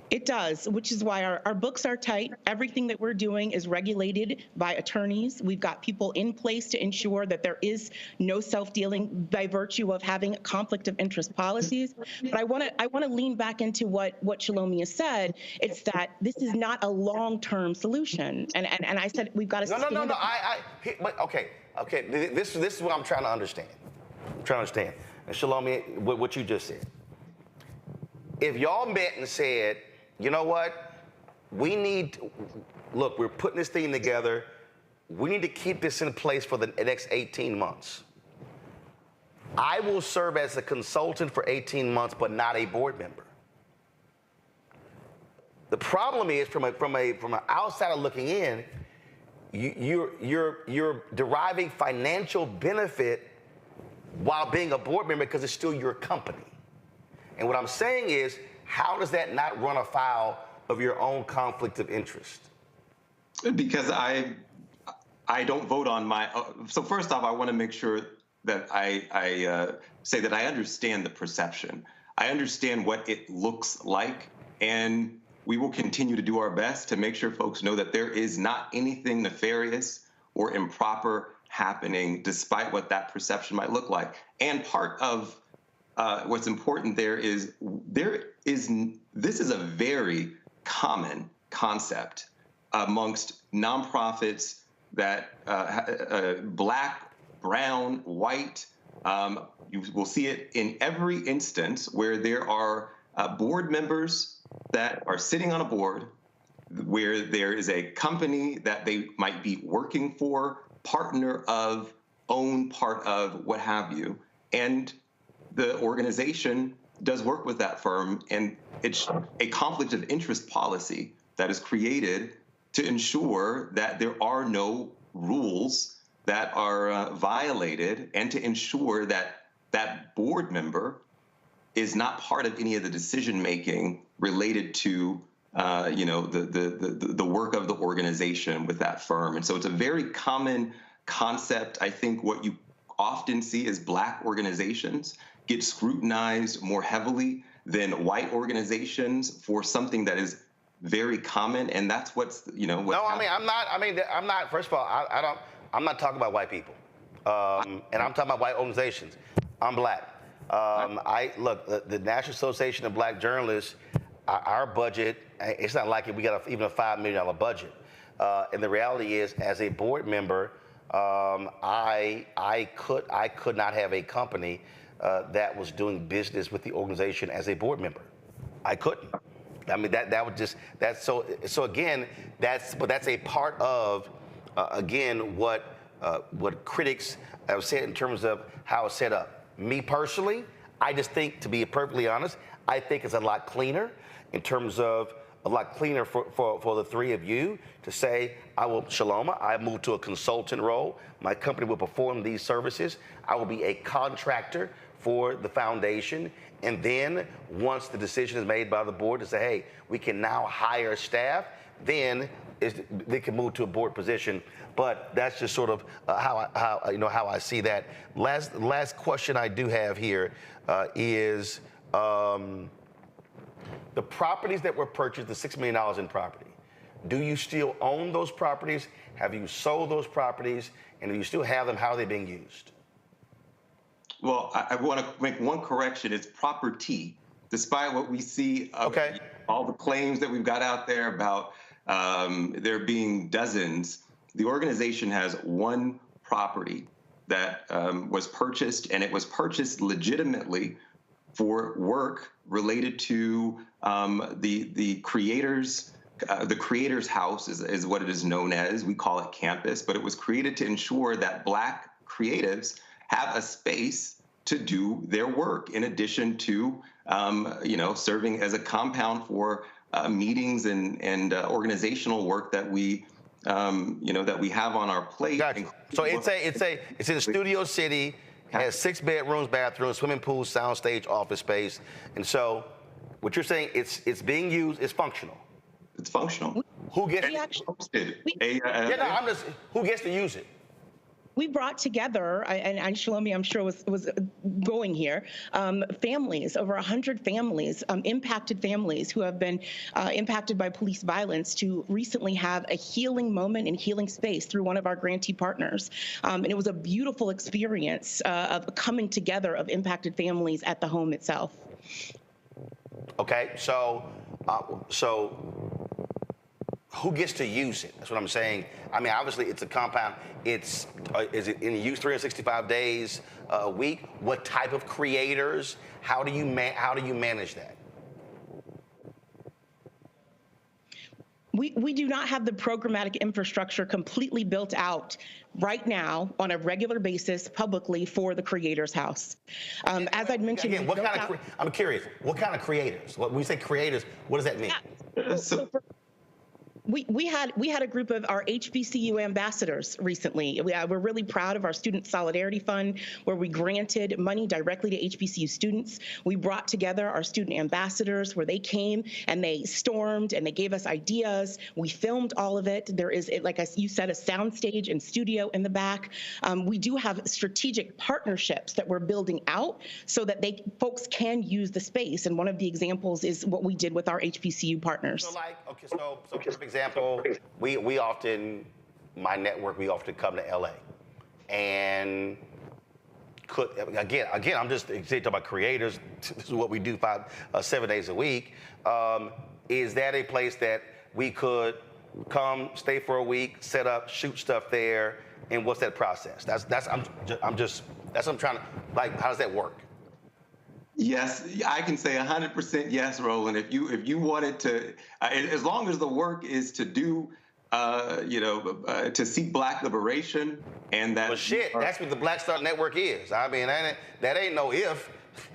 It does, which is why our books are tight. Everything that we're doing is regulated by attorneys. We've got people in place to ensure that there is no self-dealing by virtue of having a conflict of interest policies. But I want to lean back into what Shalomia said. It's that this is not a long-term solution. And I said we've got to Okay. This is what I'm trying to understand. And Shalomia, what you just said. If y'all met and said, you know what, look, we're putting this thing together, we need to keep this in place for the next 18 months. I will serve as a consultant for 18 months, but not a board member. The problem is, from an outsider looking in, you're deriving financial benefit while being a board member because it's still your company. And what I'm saying is, how does that not run afoul of your own conflict of interest? Because I don't vote on my. So first off, I want to make sure that I say that I understand the perception. I understand what it looks like, and we will continue to do our best to make sure folks know that there is not anything nefarious or improper happening, despite what that perception might look like. And part of what's important this is a very common concept amongst nonprofits that Black, brown, white, You will see it in every instance where there are board members that are sitting on a board, where there is a company that they might be working for, partner of, own part of, what have you, and the organization does work with that firm, and it's a conflict of interest policy that is created to ensure that there are no rules that are violated, and to ensure that that board member is not part of any of the decision making related to the work of the organization with that firm. And so it's a very common concept. I think what you often see is Black organizations get scrutinized more heavily than white organizations for something that is very common, and that's what's I'm not. First of all, I'm not talking about white people, and I'm talking about white organizations. I'm Black. The National Association of Black Journalists, our budget, it's not like we got even a $5 million budget. And the reality is, as a board member, I could not have a company that was doing business with the organization as a board member. I couldn't. I mean, that would just, that's so again, that's a part of, again, what critics have said in terms of how it's set up. Me personally, I just think, to be perfectly honest, I think it's a lot cleaner in terms of a lot cleaner for the three of you to say, Shaloma, I move to a consultant role. My company will perform these services. I will be a contractor for the foundation. And then once the decision is made by the board to say, hey, we can now hire staff, then they can move to a board position. But that's just sort of how I see that. Last question I do have here is the properties that were purchased, the $6 million in property. Do you still own those properties? Have you sold those properties? And do you still have them? How are they being used? Well, I want to make one correction. It's property, despite what we see of all the claims that we've got out there about there being dozens. The organization has one property that was purchased, and it was purchased legitimately for work related to the creators. The creators' house is what it is known as. We call it campus, but it was created to ensure that Black creatives have a space to do their work, in addition to serving as a compound for meetings and organizational work that we have on our plate. Gotcha. So it's in Studio City. It has 6 bedrooms, bathrooms, swimming pool, soundstage, office space. And so what you're saying, it's being used, it's functional. It's functional. Who gets who gets to use it? We brought together, and Shalomi, I'm sure was going here, families, over 100 families, impacted families who have been impacted by police violence, to recently have a healing moment and healing space through one of our grantee partners. And it was a beautiful experience of coming together of impacted families at the home itself. Okay, so who gets to use it? That's what I'm saying. I mean, obviously, it's a compound. Is it in use 365 days a week? What type of creators? How do you manage that? We do not have the programmatic infrastructure completely built out right now on a regular basis publicly for the Creators House. As I'd mentioned, again, I'm curious. What kind of creators? When we say creators, what does that mean? Yeah. We had a group of our HBCU ambassadors recently. We're really proud of our Student Solidarity Fund, where we granted money directly to HBCU students. We brought together our student ambassadors, where they came and they stormed and they gave us ideas. We filmed all of it. There is, like you said, a soundstage and studio in the back. We do have strategic partnerships that we're building out so that folks can use the space. And one of the examples is what we did with our HBCU partners. So for example, we often, my network, we often come to LA, and again, I'm just talking about creators. This is what we do 7 days a week. Is that a place that we could come, stay for a week, set up, shoot stuff there, and what's that process? I'm just That's what I'm trying to, like, how does that work? Yes, I can say 100% yes, Roland. If you wanted to, as long as the work is to do, to seek Black liberation, and that. Well, shit, that's what the Black Star Network is. I mean, that ain't no if.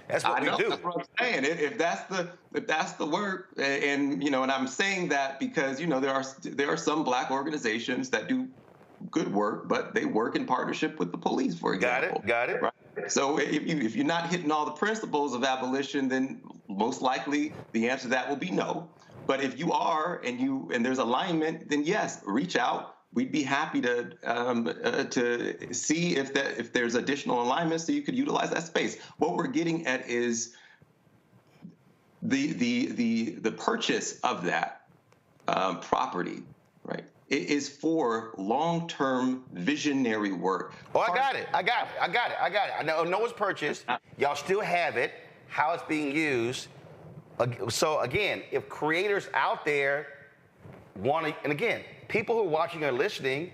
That's what we do. That's what I'm saying. If that's the work, and and I'm saying that because there are some Black organizations that do good work, but they work in partnership with the police, for example. Got it. Right? So if you're not hitting all the principles of abolition, then most likely the answer to that will be no. But if you are, and there's alignment, then yes, reach out. We'd be happy to see if there's additional alignment so you could utilize that space. What we're getting at is the purchase of that property, right? It is for long-term visionary work. Oh, I got it. I know it's purchased. Y'all still have it. How it's being used. So again, if creators out there want to, and again, people who are watching or listening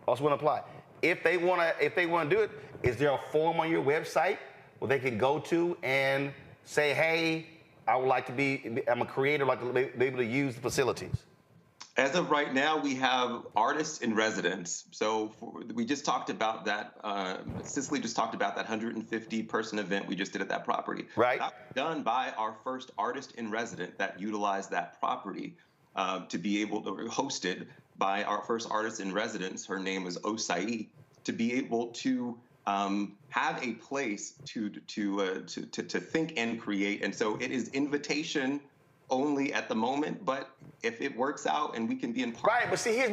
also want to apply. If they want to do it, is there a form on your website where they can go to and say, hey, I would like to I'm a creator, I'd like to be able to use the facilities? As of right now, we have artists in residence. So we just talked about that. Cicely just talked about that 150-person event we just did at that property. Right. That was done by our first artist in resident that utilized that property to be able to hosted by our first artist in residence. Her name is Osai, to be able to have a place to think and create. And so it is invitation only at the moment, but if it works out and we can be in part. Right, but see,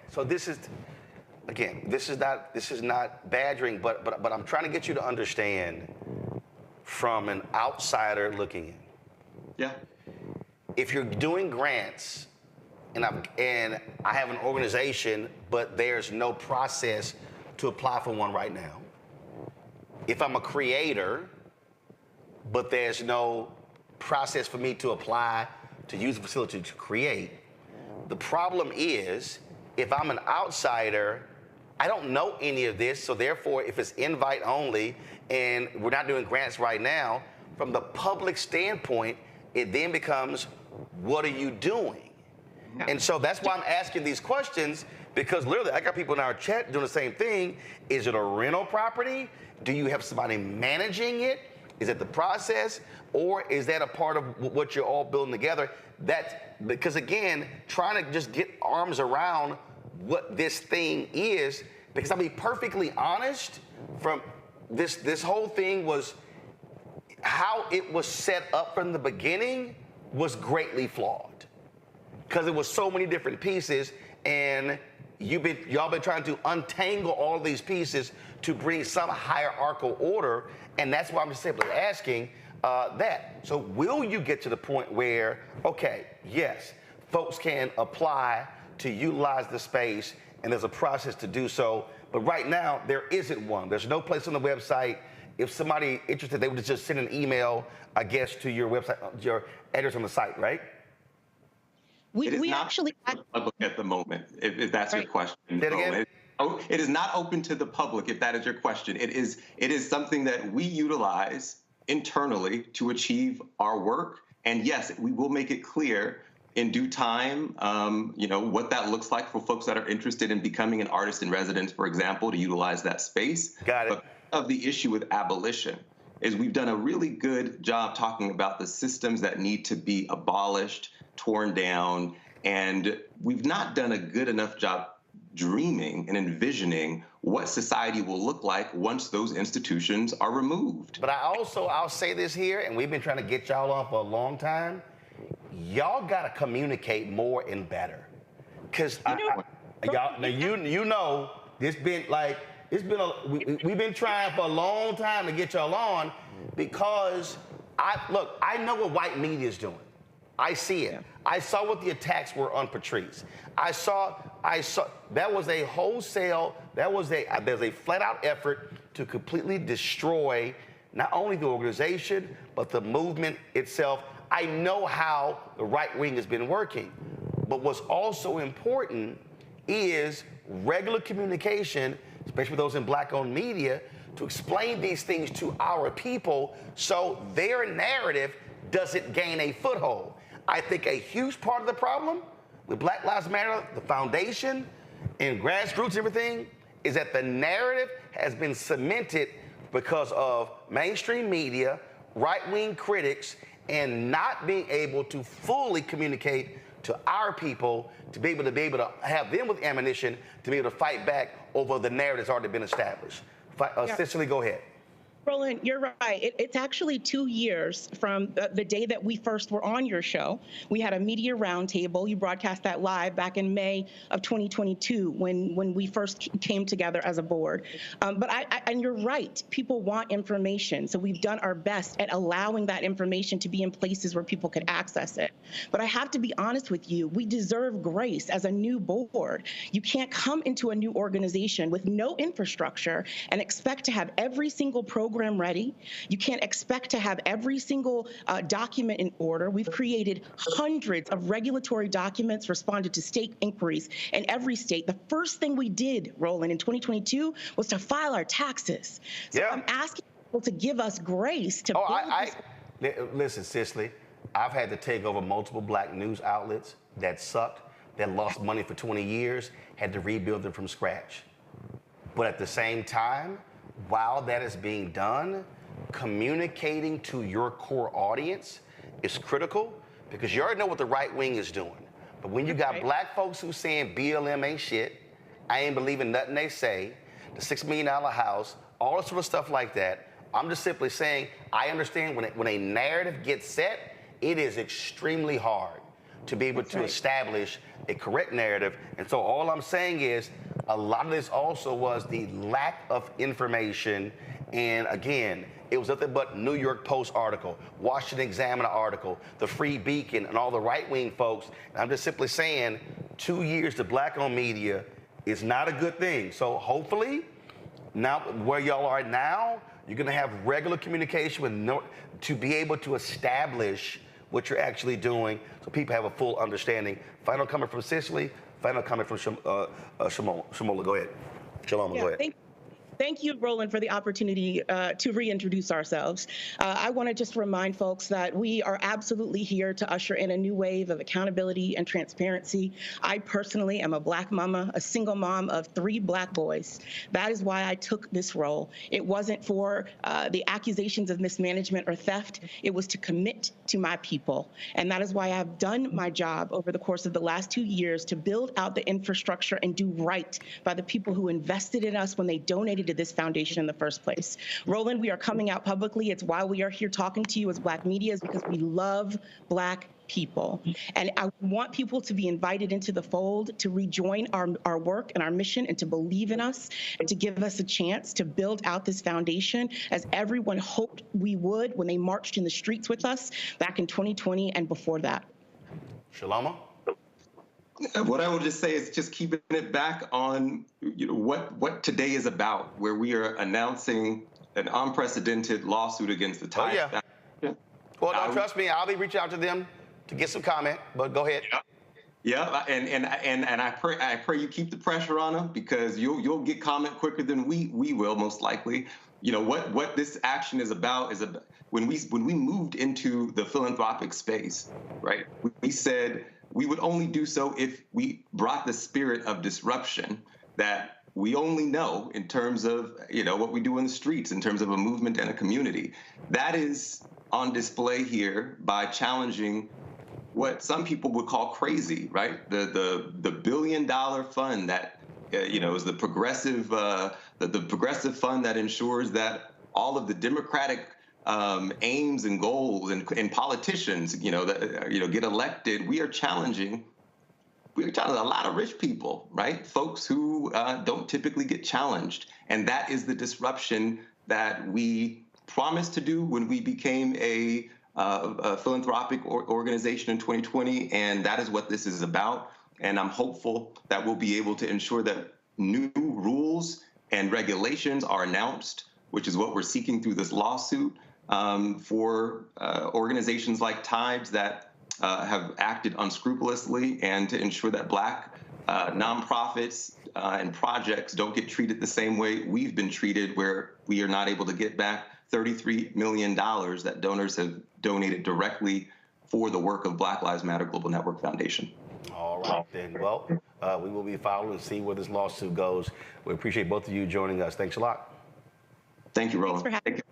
so this is, again, this is not badgering, but I'm trying to get you to understand from an outsider looking in. Yeah. If you're doing grants, and I have an organization, but there's no process to apply for one right now. If I'm a creator, but there's no process for me to apply to use the facility to create. The problem is, if I'm an outsider, I don't know any of this, so therefore, if it's invite only and we're not doing grants right now, from the public standpoint, it then becomes, what are you doing? Yeah. And so that's why I'm asking these questions, because literally I got people in our chat doing the same thing. Is it a rental property? Do you have somebody managing it? Is it the process, or is that a part of what you're all building together? That's because, again, trying to just get arms around what this thing is, because I'll be perfectly honest, from this whole thing was, how it was set up from the beginning was greatly flawed, because it was so many different pieces, and y'all been trying to untangle all these pieces to bring some hierarchical order, and that's why I'm simply asking that. So will you get to the point where, okay, yes, folks can apply to utilize the space, and there's a process to do so, but right now there isn't one. There's no place on the website. If somebody interested, they would just send an email, I guess, to your website, your address on the site, right? We actually public at the moment, if that's your question. Say it again? It is not open to the public, if that is your question. It is something that we utilize internally to achieve our work. And yes, we will make it clear in due time, what that looks like for folks that are interested in becoming an artist in residence, for example, to utilize that space. Got it. But of the issue with abolition is we've done a really good job talking about the systems that need to be abolished, torn down, and we've not done a good enough job dreaming and envisioning what society will look like once those institutions are removed. But I'll say this here, and we've been trying to get y'all on for a long time. Y'all got to communicate more and better. Because y'all, now you know, we've been trying for a long time to get y'all on, because I know what white media is doing. I see it. I saw what the attacks were on Patrice. I saw that was a wholesale, there's a flat out effort to completely destroy not only the organization, but the movement itself. I know how the right wing has been working, but what's also important is regular communication especially those in black-owned media, to explain these things to our people so their narrative doesn't gain a foothold. I think a huge part of the problem with Black Lives Matter, the foundation, and grassroots, everything, is that the narrative has been cemented because of mainstream media, right-wing critics, and not being able to fully communicate to our people to be able to have them with ammunition to be able to fight back over the narrative that's already been established. Cicely, go ahead. Roland, you're right. It's actually 2 years from the day that we first were on your show. We had a media roundtable. You broadcast that live back in May of 2022 when we first came together as a board. And you're right. People want information. So we've done our best at allowing that information to be in places where people could access it. But I have to be honest with you. We deserve grace as a new board. You can't come into a new organization with no infrastructure and expect to have every single program ready. You can't expect to have every single document in order. We've created hundreds of regulatory documents, responded to state inquiries in every state. The first thing we did, Roland, in 2022 was to file our taxes. So I'm asking people to give us grace to listen, Cicely, I've had to take over multiple black news outlets that sucked, that lost money for 20 years, had to rebuild them from scratch. But at the same time, while that is being done, communicating to your core audience is critical because you already know what the right wing is doing. But when you got black folks who saying BLM ain't shit, I ain't believing nothing they say, the $6 million house, all this sort of stuff like that, I'm just simply saying I understand when a narrative gets set, it is extremely hard to be able to establish a correct narrative. And so all I'm saying is a lot of this also was the lack of information. And again, it was nothing but New York Post article, Washington Examiner article, the Free Beacon, and all the right-wing folks. And I'm just simply saying 2 years to black-owned media is not a good thing. So hopefully, now where y'all are now, you're going to have regular communication with to be able to establish what you're actually doing so people have a full understanding. Final comment from Cicely, final comment from Shamola. Go ahead. Shalom, go ahead. Thank you, Roland, for the opportunity to reintroduce ourselves. I want to just remind folks that we are absolutely here to usher in a new wave of accountability and transparency. I personally am a black mama, a single mom of 3 black boys. That is why I took this role. It wasn't for the accusations of mismanagement or theft. It was to commit to my people. And that is why I've done my job over the course of the last 2 years to build out the infrastructure and do right by the people who invested in us when they donated to this foundation in the first place. Roland, we are coming out publicly. It's why we are here talking to you as black media, is because we love black people. And I want people to be invited into the fold, to rejoin our work and our mission, and to believe in us, and to give us a chance to build out this foundation as everyone hoped we would when they marched in the streets with us back in 2020 and before that. Shaloma? What I will just say is just keeping it back on what today is about, where we are announcing an unprecedented lawsuit against the Tide. Oh, yeah. Well, don't trust me. I'll be reaching out to them to get some comment, but go ahead. Yeah, and I pray you keep the pressure on them, because you'll get comment quicker than we will, most likely. You know what this action is about when we moved into the philanthropic space, right? We said we would only do so if we brought the spirit of disruption that we only know in terms of, what we do in the streets, in terms of a movement and a community. That is on display here by challenging what some people would call crazy, right? The $1 billion fund that, is the progressive fund that ensures that all of the Democratic aims and goals and politicians, get elected. We are challenging a lot of rich people, right? Folks who don't typically get challenged. And that is the disruption that we promised to do when we became a philanthropic organization in 2020. And that is what this is about. And I'm hopeful that we'll be able to ensure that new rules and regulations are announced, which is what we're seeking through this lawsuit, for organizations like Tides that have acted unscrupulously, and to ensure that black nonprofits and projects don't get treated the same way we've been treated, where we are not able to get back $33 million that donors have donated directly for the work of Black Lives Matter Global Network Foundation. All right, then. Well, we will be following and see where this lawsuit goes. We appreciate both of you joining us. Thanks a lot. Thank you, Roland. Thanks for having me.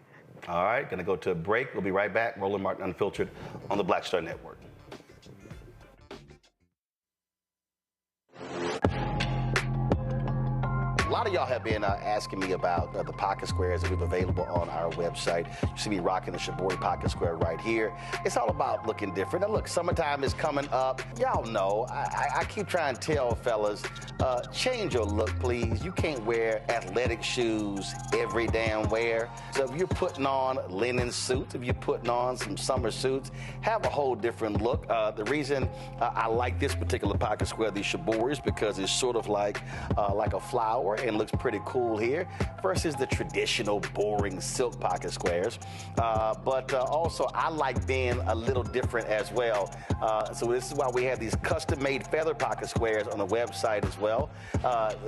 All right, going to go to a break. We'll be right back. Roland Martin Unfiltered on the Black Star Network. A lot of y'all have been asking me about the pocket squares that we have available on our website. You see me rocking the Shibori pocket square right here. It's all about looking different. Now look, summertime is coming up. Y'all know, I keep trying to tell fellas, change your look, please. You can't wear athletic shoes every damn wear. So if you're putting on linen suits, if you're putting on some summer suits, have a whole different look. The reason I like this particular pocket square, the Shibori, is because it's sort of like a flower and looks pretty cool here versus the traditional boring silk pocket squares. But also I like being a little different as well. So this is why we have these custom-made feather pocket squares on the website as well.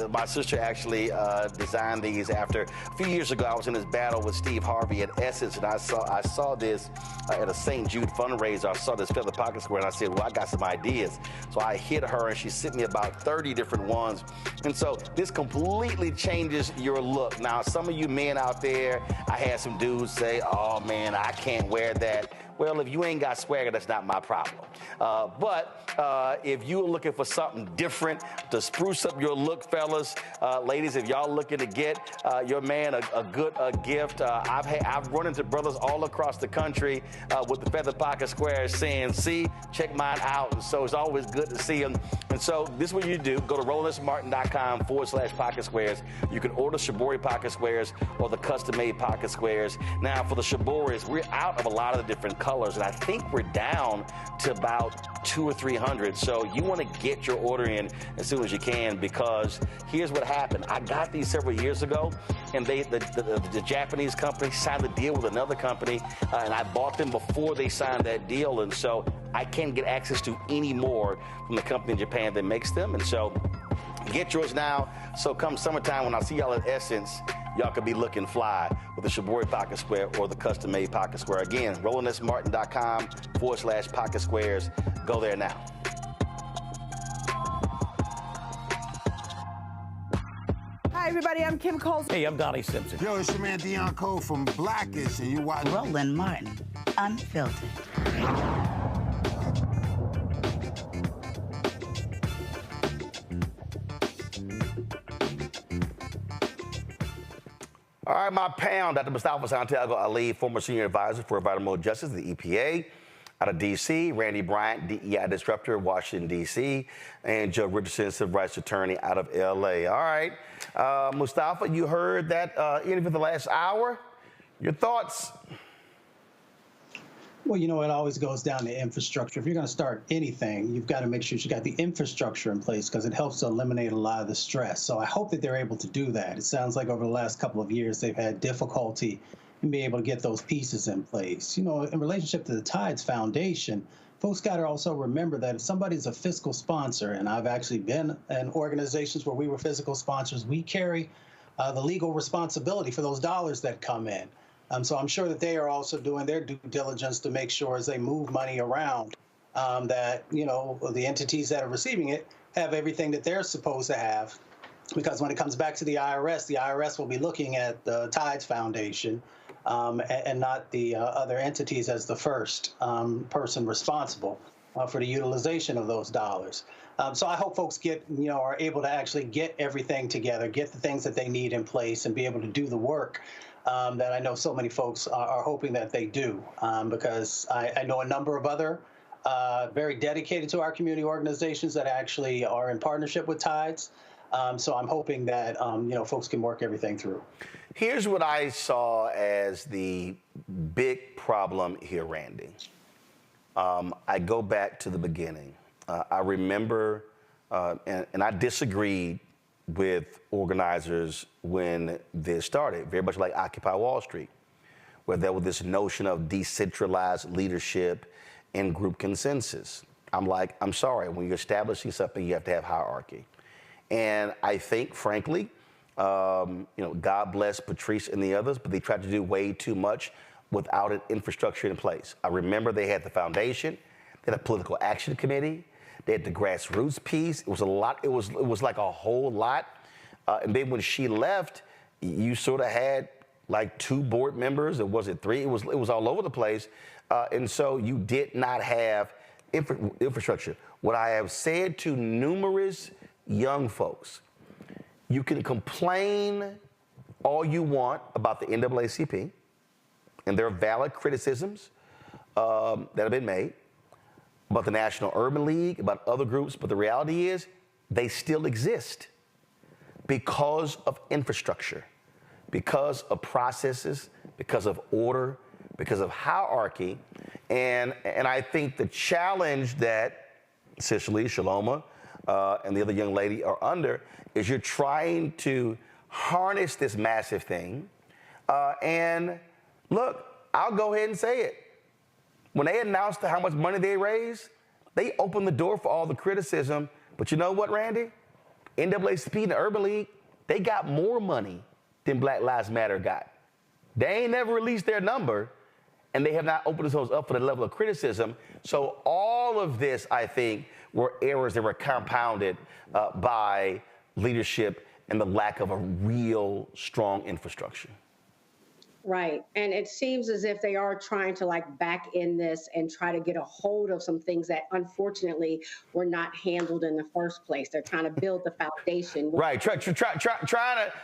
My sister actually designed these after a few years ago. I was in this battle with Steve Harvey at Essence, and I saw this at a St. Jude fundraiser. I saw this feather pocket square, and I said, well, I got some ideas. So I hit her, and she sent me about 30 different ones. And so this completely changes your look. Now, some of you men out there, I had some dudes say, oh, man, I can't wear that. Well, if you ain't got swagger, that's not my problem. But if you're looking for something different to spruce up your look, fellas, ladies, if y'all looking to get your man a good gift, I've run into brothers all across the country with the feather pocket squares saying, see, check mine out. And so it's always good to see them. And so this is what you do. Go to RolandSMartin.com/pocket squares. You can order Shibori pocket squares or the custom-made pocket squares. Now, for the Shiboris, we're out of a lot of the different colors, and I think we're down to about 200 or 300. So you want to get your order in as soon as you can, because here's what happened. I got these several years ago, and the Japanese company signed a deal with another company, and I bought them before they signed that deal, and so I can't get access to any more from the company in Japan that makes them. And so get yours now. So come summertime, when I see y'all at Essence, y'all could be looking fly with the Shibori pocket square or the custom-made pocket square. Again, RolandSMartin.com/pocket squares. Go there now. Hi, everybody. I'm Kim Coles. Hey, I'm Donnie Simpson. Yo, it's your man Dion Cole from Blackish, and you watch Roland Martin Unfiltered. All right, my pound, Dr. Mustafa Santiago Ali, former senior advisor for environmental justice, the EPA, out of D.C., Randy Bryant, DEI disruptor, Washington, D.C., and Joe Richardson, civil rights attorney out of L.A. All right, Mustafa, you heard that interview the last hour. Your thoughts? Well, you know, it always goes down to infrastructure. If you're going to start anything, you've got to make sure you got the infrastructure in place, because it helps to eliminate a lot of the stress. So I hope that they're able to do that. It sounds like over the last couple of years, they've had difficulty in being able to get those pieces in place. You know, in relationship to the Tides Foundation, folks got to also remember that if somebody's a fiscal sponsor, and I've actually been in organizations where we were fiscal sponsors, we carry the legal responsibility for those dollars that come in. So I'm sure that they are also doing their due diligence to make sure as they move money around that, you know, the entities that are receiving it have everything that they're supposed to have. Because when it comes back to the IRS will be looking at the Tides Foundation and not the other entities as the first person responsible for the utilization of those dollars. So I hope folks are able to actually get everything together, get the things that they need in place, and be able to do the work that I know so many folks are hoping that they do, because I know a number of other very dedicated to our community organizations that actually are in partnership with Tides. So I'm hoping that folks can work everything through. Here's what I saw as the big problem here, Randy. I go back to the beginning. I remember, and I disagreed with organizers when this started, very much like Occupy Wall Street, where there was this notion of decentralized leadership and group consensus. I'm like, I'm sorry, when you're establishing something, you have to have hierarchy. And I think, frankly, God bless Patrice and the others, but they tried to do way too much without an infrastructure in place. I remember they had the foundation, they had a political action committee, they had the grassroots piece. It was a lot. It was like a whole lot. And then when she left, you sort of had like 2 board members, or was it 3? It was all over the place. And so you did not have infrastructure. What I have said to numerous young folks, you can complain all you want about the NAACP, and there are valid criticisms that have been made about the National Urban League, about other groups, but the reality is they still exist because of infrastructure, because of processes, because of order, because of hierarchy. And I think the challenge that Cicely, Shaloma, and the other young lady are under is you're trying to harness this massive thing. And look, I'll go ahead and say it. When they announced how much money they raised, they opened the door for all the criticism. But you know what, Randy? NAACP and the Urban League, they got more money than Black Lives Matter got. They ain't never released their number, and they have not opened themselves up for the level of criticism. So all of this, I think, were errors that were compounded by leadership and the lack of a real strong infrastructure. Right. And it seems as if they are trying to back in this and try to get a hold of some things that unfortunately were not handled in the first place. They're trying to build the foundation. Right. Trying to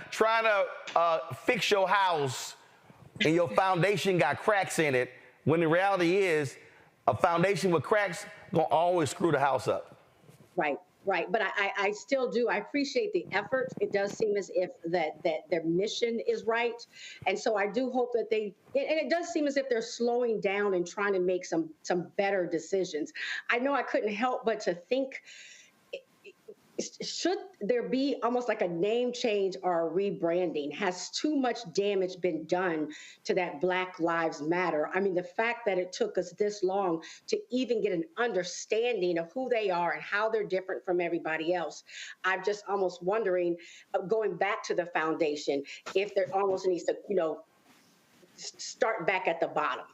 fix your house and your foundation got cracks in it, when the reality is a foundation with cracks gonna always screw the house up. Right. Right, but I still do. I appreciate the effort. It does seem as if that their mission is right, and so I do hope that and it does seem as if they're slowing down and trying to make some better decisions. I know I couldn't help but to think, should there be almost like a name change or a rebranding? Has too much damage been done to that Black Lives Matter? I mean, the fact that it took us this long to even get an understanding of who they are and how they're different from everybody else, I'm just almost wondering, going back to the foundation, if there almost needs to, start back at the bottom.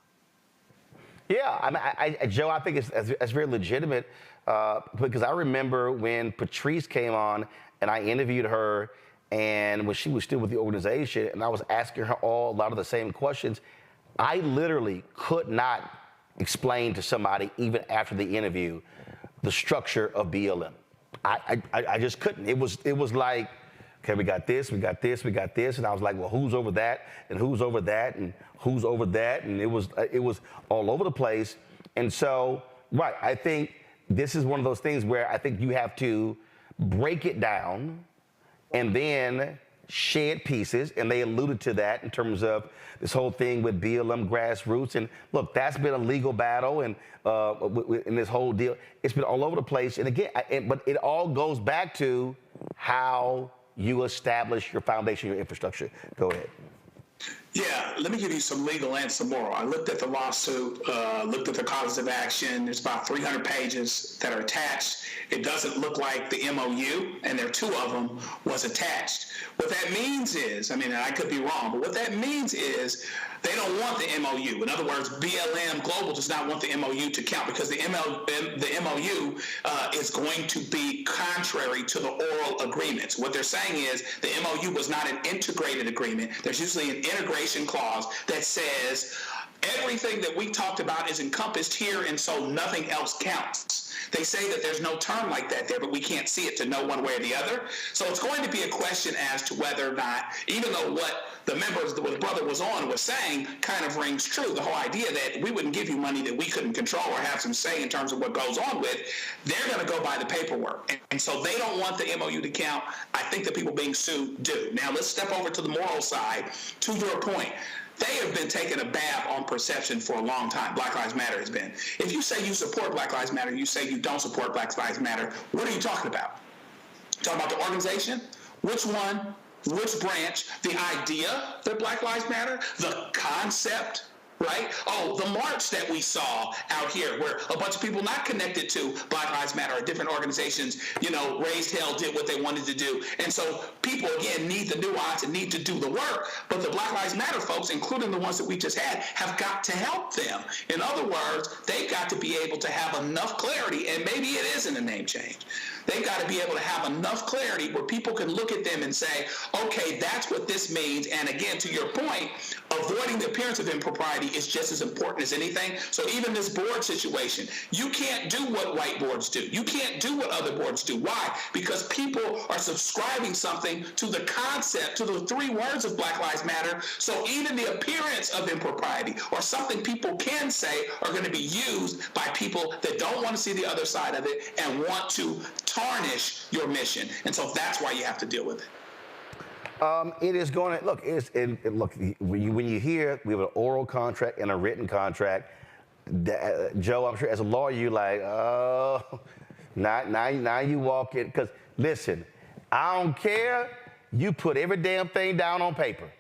Yeah, I mean, Joe, I think it's very legitimate. Because I remember when Patrice came on and I interviewed her, and when she was still with the organization, and I was asking her a lot of the same questions, I literally could not explain to somebody, even after the interview, the structure of BLM. I just couldn't. It was like, okay, we got this, we got this, we got this, and I was like, well, who's over that, and who's over that, and who's over that, and it was all over the place. And so, right, I think this is one of those things where I think you have to break it down and then shed pieces, and they alluded to that in terms of this whole thing with BLM grassroots. And look, that's been a legal battle, and in this whole deal, it's been all over the place. And again, but it all goes back to how you establish your foundation, your infrastructure. Go ahead. Yeah, let me give you some legal and some moral. I looked at the lawsuit, looked at the causes of action. There's about 300 pages that are attached. It doesn't look like the MOU, and there are 2 of them, was attached. What that means is, I mean, I could be wrong, but what that means is they don't want the MOU. In other words, BLM Global does not want the MOU to count, because the MOU is going to be contrary to the oral agreements. What they're saying is the MOU was not an integrated agreement. There's usually an integration clause that says everything that we talked about is encompassed here, and so nothing else counts. They say that there's no term like that there, but we can't see it to know one way or the other. So it's going to be a question as to whether or not, even though what the members that the brother was on was saying kind of rings true, the whole idea that we wouldn't give you money that we couldn't control or have some say in terms of what goes on with, they're going to go by the paperwork. And so they don't want the MOU to count. I think the people being sued do. Now let's step over to the moral side. To your point, they have been taking a bath on perception for a long time. Black Lives Matter has been. If you say you support Black Lives Matter, you say you don't support Black Lives Matter, what are you talking about? Talking about the organization? Which one? Which branch? The idea that Black Lives Matter? The concept right? Oh, the march that we saw out here where a bunch of people not connected to Black Lives Matter or different organizations, raised hell, did what they wanted to do. And so people, again, need the nuance and need to do the work. But the Black Lives Matter folks, including the ones that we just had, have got to help them. In other words, they've got to be able to have enough clarity, and maybe it isn't a name change. They've got to be able to have enough clarity where people can look at them and say, okay, that's what this means. And again, to your point, avoiding the appearance of impropriety is just as important as anything. So even this board situation, you can't do what white boards do. You can't do what other boards do. Why? Because people are subscribing something to the concept, to the 3 words of Black Lives Matter. So even the appearance of impropriety or something people can say are going to be used by people that don't want to see the other side of it and want to tarnish your mission. And so that's why you have to deal with it. It is going to, look, when you hear we have an oral contract and a written contract, Joe, I'm sure as a lawyer, you're like, oh, now you walk in, because listen, I don't care, you put every damn thing down on paper.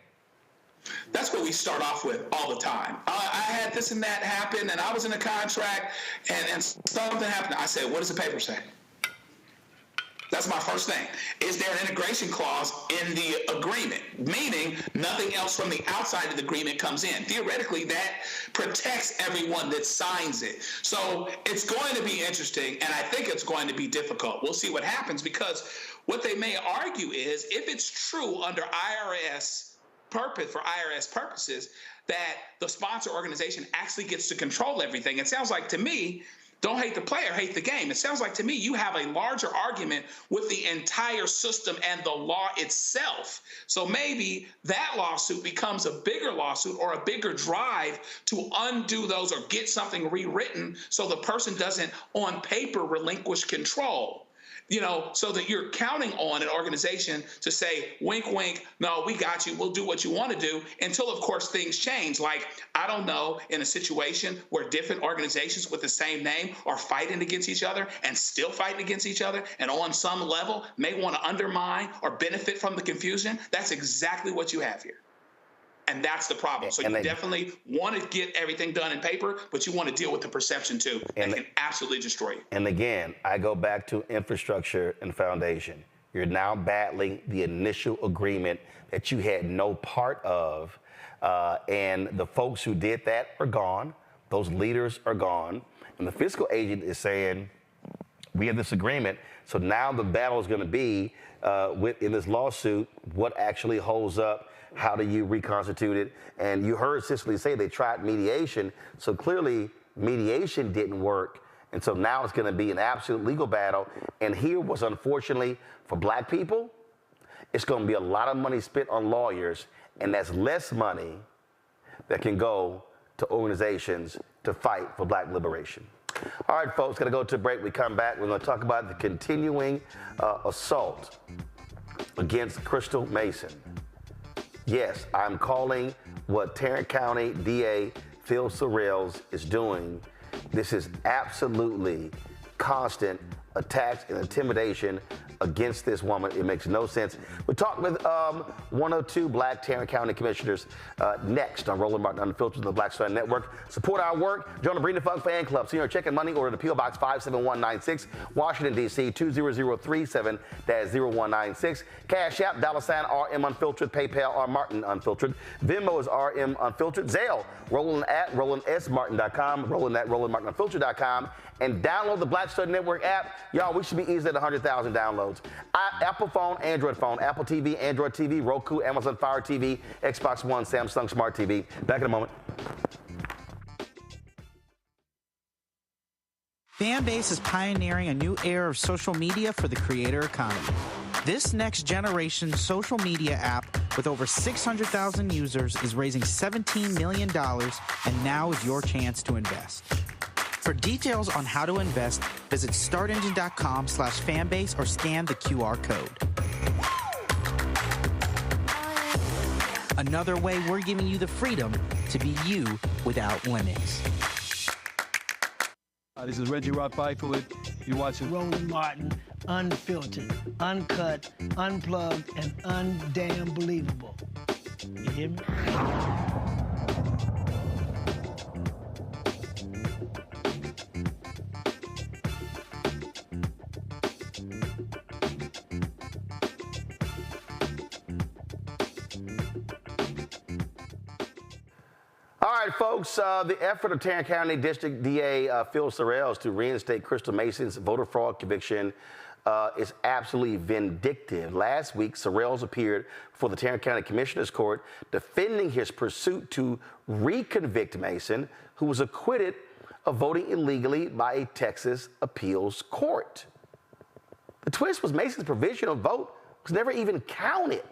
That's what we start off with all the time. I had this and that happen, and I was in a contract, and something happened. I said, what does the paper say? That's my first thing. Is there an integration clause in the agreement? Meaning nothing else from the outside of the agreement comes in. Theoretically, that protects everyone that signs it. So it's going to be interesting, and I think it's going to be difficult. We'll see what happens, because what they may argue is if it's true under IRS purposes, that the sponsor organization actually gets to control everything. It sounds like to me, don't hate the player, hate the game. It sounds like to me you have a larger argument with the entire system and the law itself. So maybe that lawsuit becomes a bigger lawsuit or a bigger drive to undo those or get something rewritten so the person doesn't on paper relinquish control. So that you're counting on an organization to say, wink, wink, no, we got you, we'll do what you want to do, until, of course, things change. Like, I don't know, in a situation where different organizations with the same name are fighting against each other and still fighting against each other, and on some level may want to undermine or benefit from the confusion, that's exactly what you have here. And that's the problem. So you definitely want to get everything done in paper, but you want to deal with the perception too. And can absolutely destroy you. And again, I go back to infrastructure and foundation. You're now battling the initial agreement that you had no part of. And the folks who did that are gone. Those leaders are gone. And the fiscal agent is saying, we have this agreement. So now the battle is going to be in this lawsuit, what actually holds up. How do you reconstitute it? And you heard Cicely say they tried mediation. So clearly mediation didn't work. And so now it's going to be an absolute legal battle. And here was, unfortunately, for Black people, it's going to be a lot of money spent on lawyers. And that's less money that can go to organizations to fight for Black liberation. All right, folks, got to go to a break. We come back. We're going to talk about the continuing assault against Crystal Mason. Yes, I'm calling what Tarrant County DA Phil Sorrells is doing. This is absolutely constant attacks and intimidation against this woman. It makes no sense. We'll talk with 102 Black Tarrant County commissioners next on Roland Martin Unfiltered on the Black Star Network. Support our work. Join the Breeding Funk Fan Club. Senior check and money order to P.O. Box 57196, Washington, D.C. 20037-0196. Cash App, $RM Unfiltered. PayPal, R Martin Unfiltered. Venmo is RM Unfiltered. Zelle, Roland at RolandSMartin.com, Roland at RolandMartinUnfiltered.com. And download the Black Star Network app. Y'all, we should be easy at 100,000 downloads. Apple phone, Android phone, Apple TV, Android TV, Roku, Amazon Fire TV, Xbox One, Samsung Smart TV. Back in a moment. Fanbase is pioneering a new era of social media for the creator economy. This next generation social media app with over 600,000 users is raising $17 million, and now is your chance to invest. For details on how to invest, visit startengine.com/fanbase or scan the QR code. Another way we're giving you the freedom to be you without limits. This is Reggie Rock Byford. You're watching Roland Martin, unfiltered, uncut, unplugged, and undamn believable. You hear me? All right, folks, the effort of Tarrant County District DA Phil Sorrells to reinstate Crystal Mason's voter fraud conviction is absolutely vindictive. Last week, Sorrells appeared before the Tarrant County Commissioner's Court defending his pursuit to re-convict Mason, who was acquitted of voting illegally by a Texas appeals court. The twist was Mason's provisional vote was never even counted.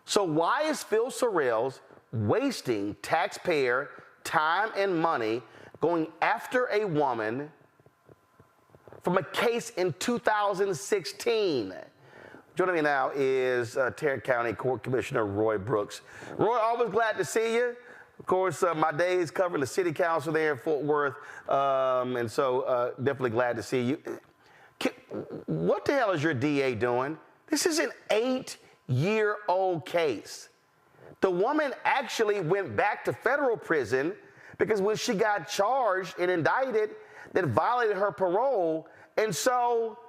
So why is Phil Sorrells wasting taxpayer time and money going after a woman from a case in 2016? Joining me now is Tarrant County Court Commissioner Roy Brooks. Roy, always glad to see you. Of course, my days covering the city council there in Fort Worth, and so definitely glad to see you. What the hell is your DA doing? This is an 8-year-old case. The woman actually went back to federal prison because when she got charged and indicted, that violated her parole. And so,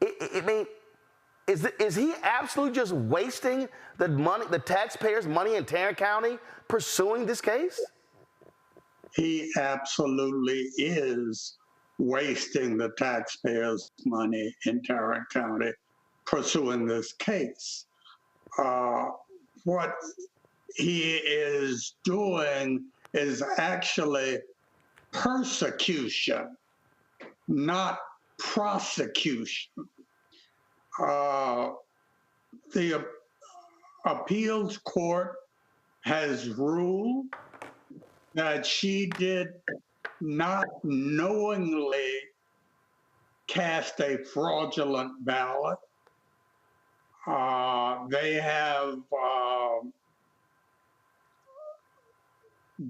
is he absolutely just wasting the money, the taxpayers' money in Tarrant County pursuing this case? He absolutely is wasting the taxpayers' money in Tarrant County pursuing this case. What he is doing is actually persecution, not prosecution. The appeals court has ruled that she did not knowingly cast a fraudulent ballot. They have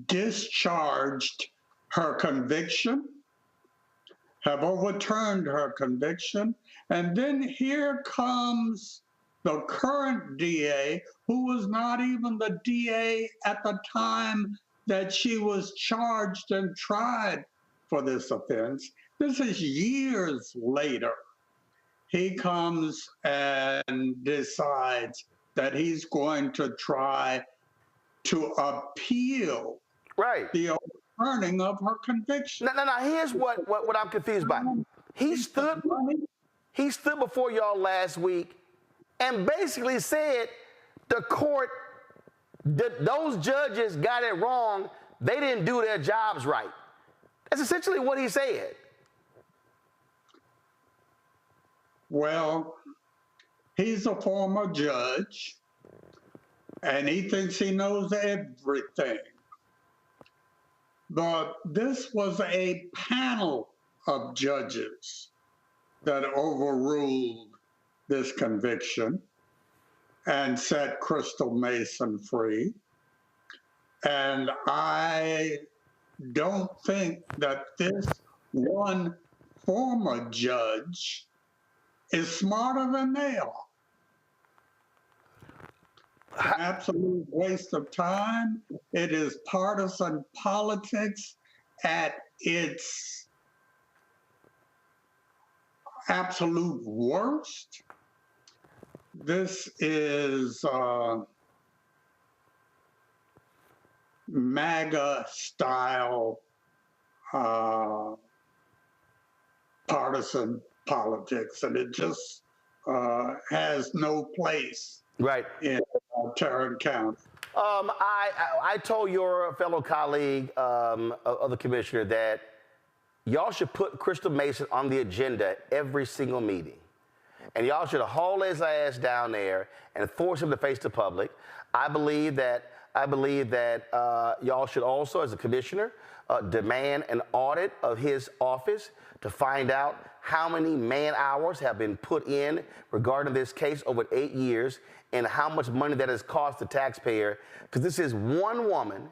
discharged her conviction, have overturned her conviction, and then here comes the current DA, who was not even the DA at the time that she was charged and tried for this offense. This is years later. He comes and decides that he's going to try to appeal the overturning of her conviction. Now, here's what I'm confused by. He stood before y'all last week and basically said the court, those judges got it wrong. They didn't do their jobs right. That's essentially what he said. Well, he's a former judge, and he thinks he knows everything. But this was a panel of judges that overruled this conviction and set Crystal Mason free. And I don't think that this one former judge is smarter than they are. An absolute waste of time. It is partisan politics at its absolute worst. This is MAGA-style partisan politics, and it just has no place in Tarrant County. I told your fellow colleague, other commissioner, that y'all should put Crystal Mason on the agenda every single meeting. And y'all should haul his ass down there and force him to face the public. I believe that y'all should also, as a commissioner, demand an audit of his office to find out how many man-hours have been put in regarding this case over 8 years and how much money that has cost the taxpayer. Because this is one woman,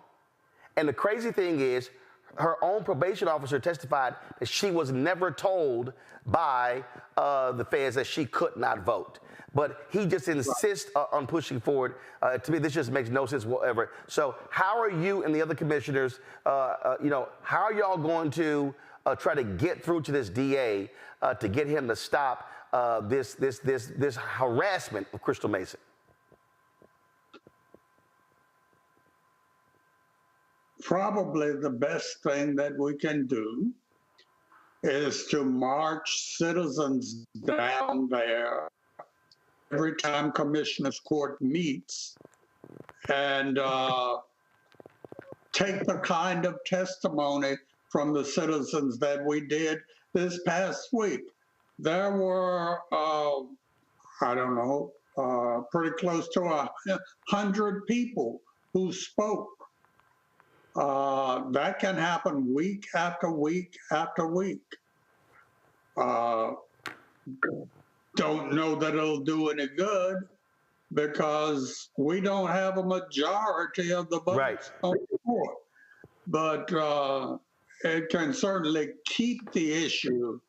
and the crazy thing is, her own probation officer testified that she was never told by the feds that she could not vote. But he just insists on pushing forward. To me, this just makes no sense whatsoever. So how are you and the other commissioners, how are y'all going to try to get through to this DA to get him to stop this harassment of Crystal Mason? probably the best thing that we can do is to march citizens down there every time Commissioner's Court meets and take the kind of testimony from the citizens that we did this past week. There were, I don't know, pretty close to 100 people who spoke. That can happen week after week after week. Don't know that it'll do any good because we don't have a majority of the votes on the court. But it can certainly keep the issue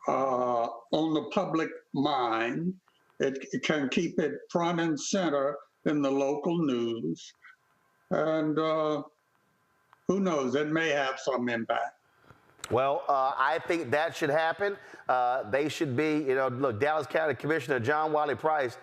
on the public mind. It can keep it front and center in the local news. And who knows, it may have some impact. Well, I think that should happen. They should be, look, Dallas County Commissioner John Wiley Price,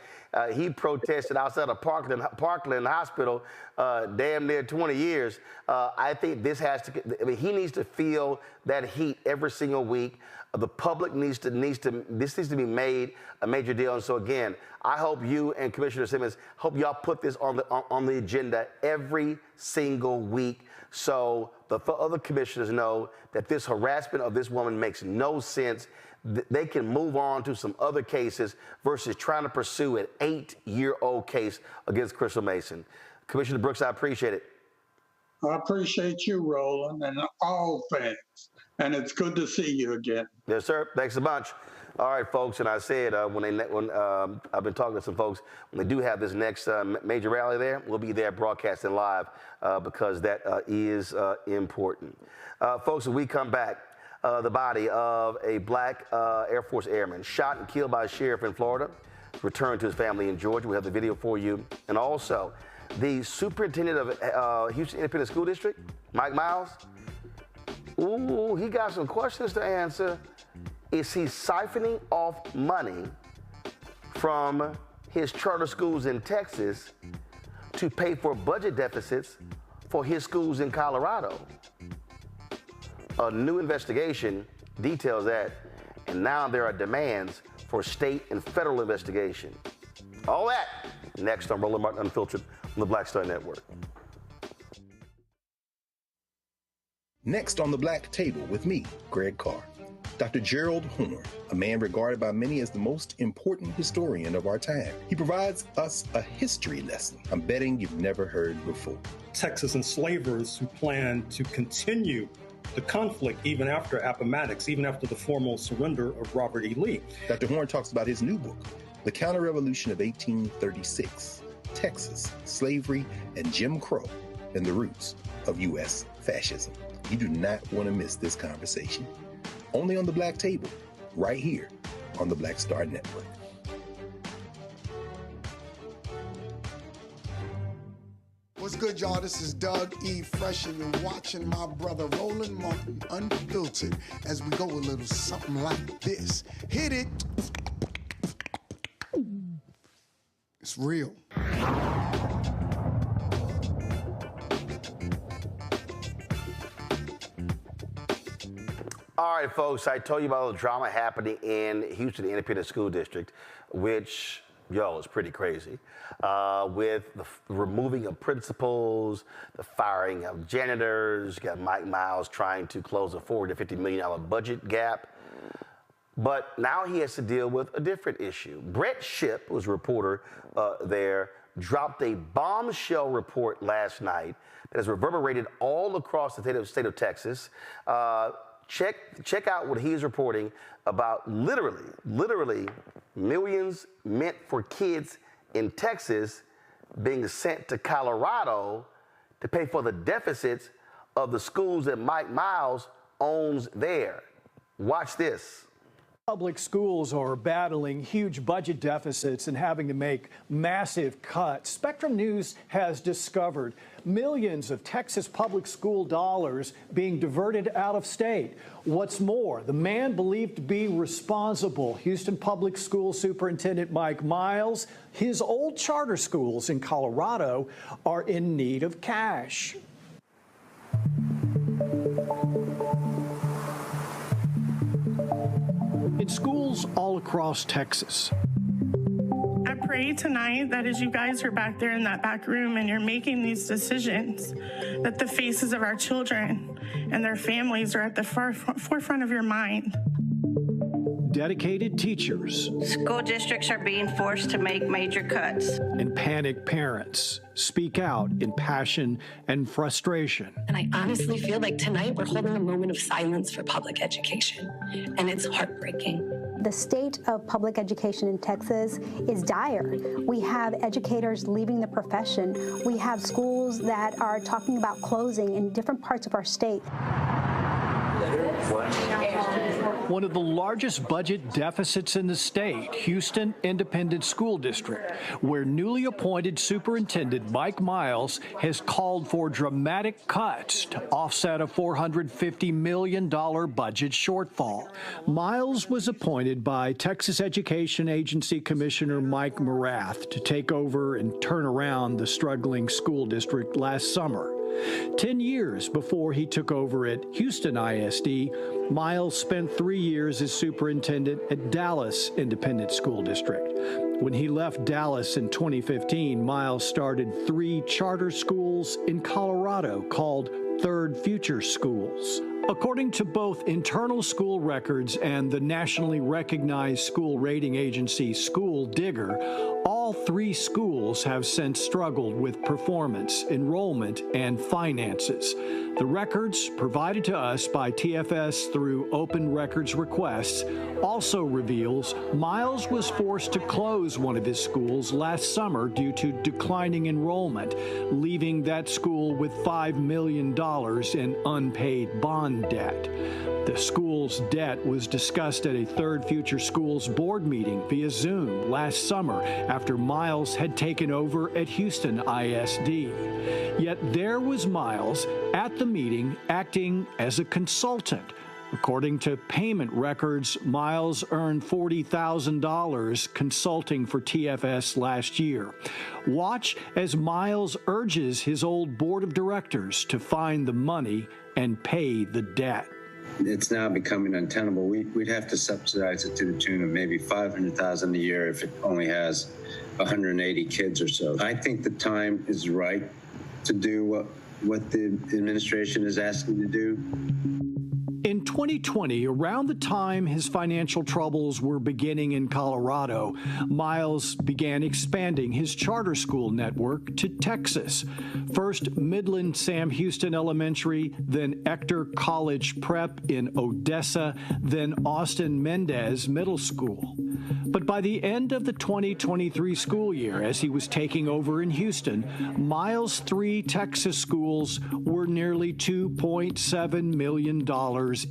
he protested outside of Parkland Hospital damn near 20 years. I think this has to, he needs to feel that heat every single week. The public this needs to be made a major deal. And so again, I hope you and Commissioner Simmons, hope y'all put this on the agenda every single week so the other commissioners know that this harassment of this woman makes no sense. They can move on to some other cases versus trying to pursue an 8-year-old case against Crystal Mason. Commissioner Brooks, I appreciate it. I appreciate you, Roland, and all things. And it's good to see you again. Yes, sir. Thanks a bunch. All right, folks. And I said when I've been talking to some folks, when they do have this next major rally there, we'll be there broadcasting live because that is important. Folks, when we come back, the body of a black Air Force airman shot and killed by a sheriff in Florida returned to his family in Georgia. We have the video for you. And also, the superintendent of Houston Independent School District, Mike Miles, ooh, he got some questions to answer. Is he siphoning off money from his charter schools in Texas to pay for budget deficits for his schools in Colorado? A new investigation details that, and now there are demands for state and federal investigation. All that next on Roland Martin Unfiltered on the Black Star Network. Next on the Black Table with me, Greg Carr. Dr. Gerald Horne, a man regarded by many as the most important historian of our time. He provides us a history lesson I'm betting you've never heard before. Texas enslavers who plan to continue the conflict even after Appomattox, even after the formal surrender of Robert E. Lee. Dr. Horne talks about his new book, The Counter-Revolution of 1836, Texas, Slavery, and Jim Crow, and the Roots of U.S. Fascism. You do not want to miss this conversation. Only on the Black Table, right here on the Black Star Network. What's good, y'all? This is Doug E. Fresh, and you're watching my brother Roland Martin Unfiltered as we go a little something like this. Hit it. It's real. All right, folks, I told you about all the drama happening in Houston Independent School District, which, is pretty crazy, with the removing of principals, the firing of janitors. You got Mike Miles trying to close a $450 million budget gap. But now he has to deal with a different issue. Brett Shipp, who was a reporter there, dropped a bombshell report last night that has reverberated all across the state of Texas. Check out what he's reporting about literally millions meant for kids in Texas being sent to Colorado to pay for the deficits of the schools that Mike Miles owns there. Watch this. Public schools are battling huge budget deficits and having to make massive cuts. Spectrum News has discovered millions of Texas public school dollars being diverted out of state. What's more, the man believed to be responsible, Houston Public School Superintendent Mike Miles, his old charter schools in Colorado are in need of cash. in schools all across Texas. I pray tonight that as you guys are back there in that back room and you're making these decisions, that the faces of our children and their families are at the forefront of your mind. Dedicated teachers. School districts are being forced to make major cuts. And panicked parents speak out in passion and frustration. And I honestly feel like tonight we're holding a moment of silence for public education, and it's heartbreaking. The state of public education in Texas is dire. We have educators leaving the profession. We have schools that are talking about closing in different parts of our state. One of the largest budget deficits in the state, Houston Independent School District, where newly appointed Superintendent Mike Miles has called for dramatic cuts to offset a $450 million budget shortfall. Miles was appointed by Texas Education Agency Commissioner Mike Morath to take over and turn around the struggling school district last summer. 10 years before he took over at Houston ISD, Miles spent 3 years as superintendent at Dallas Independent School District. When he left Dallas in 2015, Miles started 3 charter schools in Colorado called Third Future Schools. According to both internal school records and the nationally recognized school rating agency School Digger, all 3 schools have since struggled with performance, enrollment, and finances. The records provided to us by TFS through open records requests also reveals Miles was forced to close one of his schools last summer due to declining enrollment, leaving that school with $5 million in unpaid bond debt. The school's debt was discussed at a Third Future Schools board meeting via Zoom last summer after Miles had taken over at Houston ISD. Yet there was Miles at the meeting acting as a consultant. According to payment records, Miles earned $40,000 consulting for TFS last year. Watch as Miles urges his old board of directors to find the money and pay the debt. It's now becoming untenable. We'd have to subsidize it to the tune of maybe $500,000 a year if it only has 180 kids or so. I think the time is right to do what the administration is asking to do. In 2020, around the time his financial troubles were beginning in Colorado, Miles began expanding his charter school network to Texas. First Midland Sam Houston Elementary, then Ector College Prep in Odessa, then Austin Mendez Middle School. But by the end of the 2023 school year, as he was taking over in Houston, Miles' 3 Texas schools were nearly $2.7 million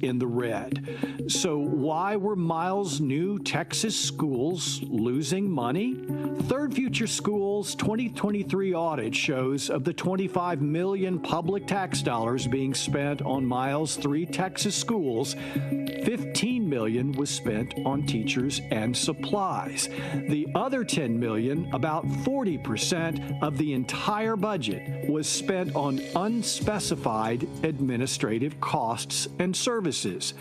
in the red. So why were Miles' new Texas schools losing money? Third Future Schools' 2023 audit shows of the $25 million public tax dollars being spent on Miles' 3 Texas schools, $15 million was spent on teachers and supplies. The other $10 million, about 40% of the entire budget, was spent on unspecified administrative costs and services.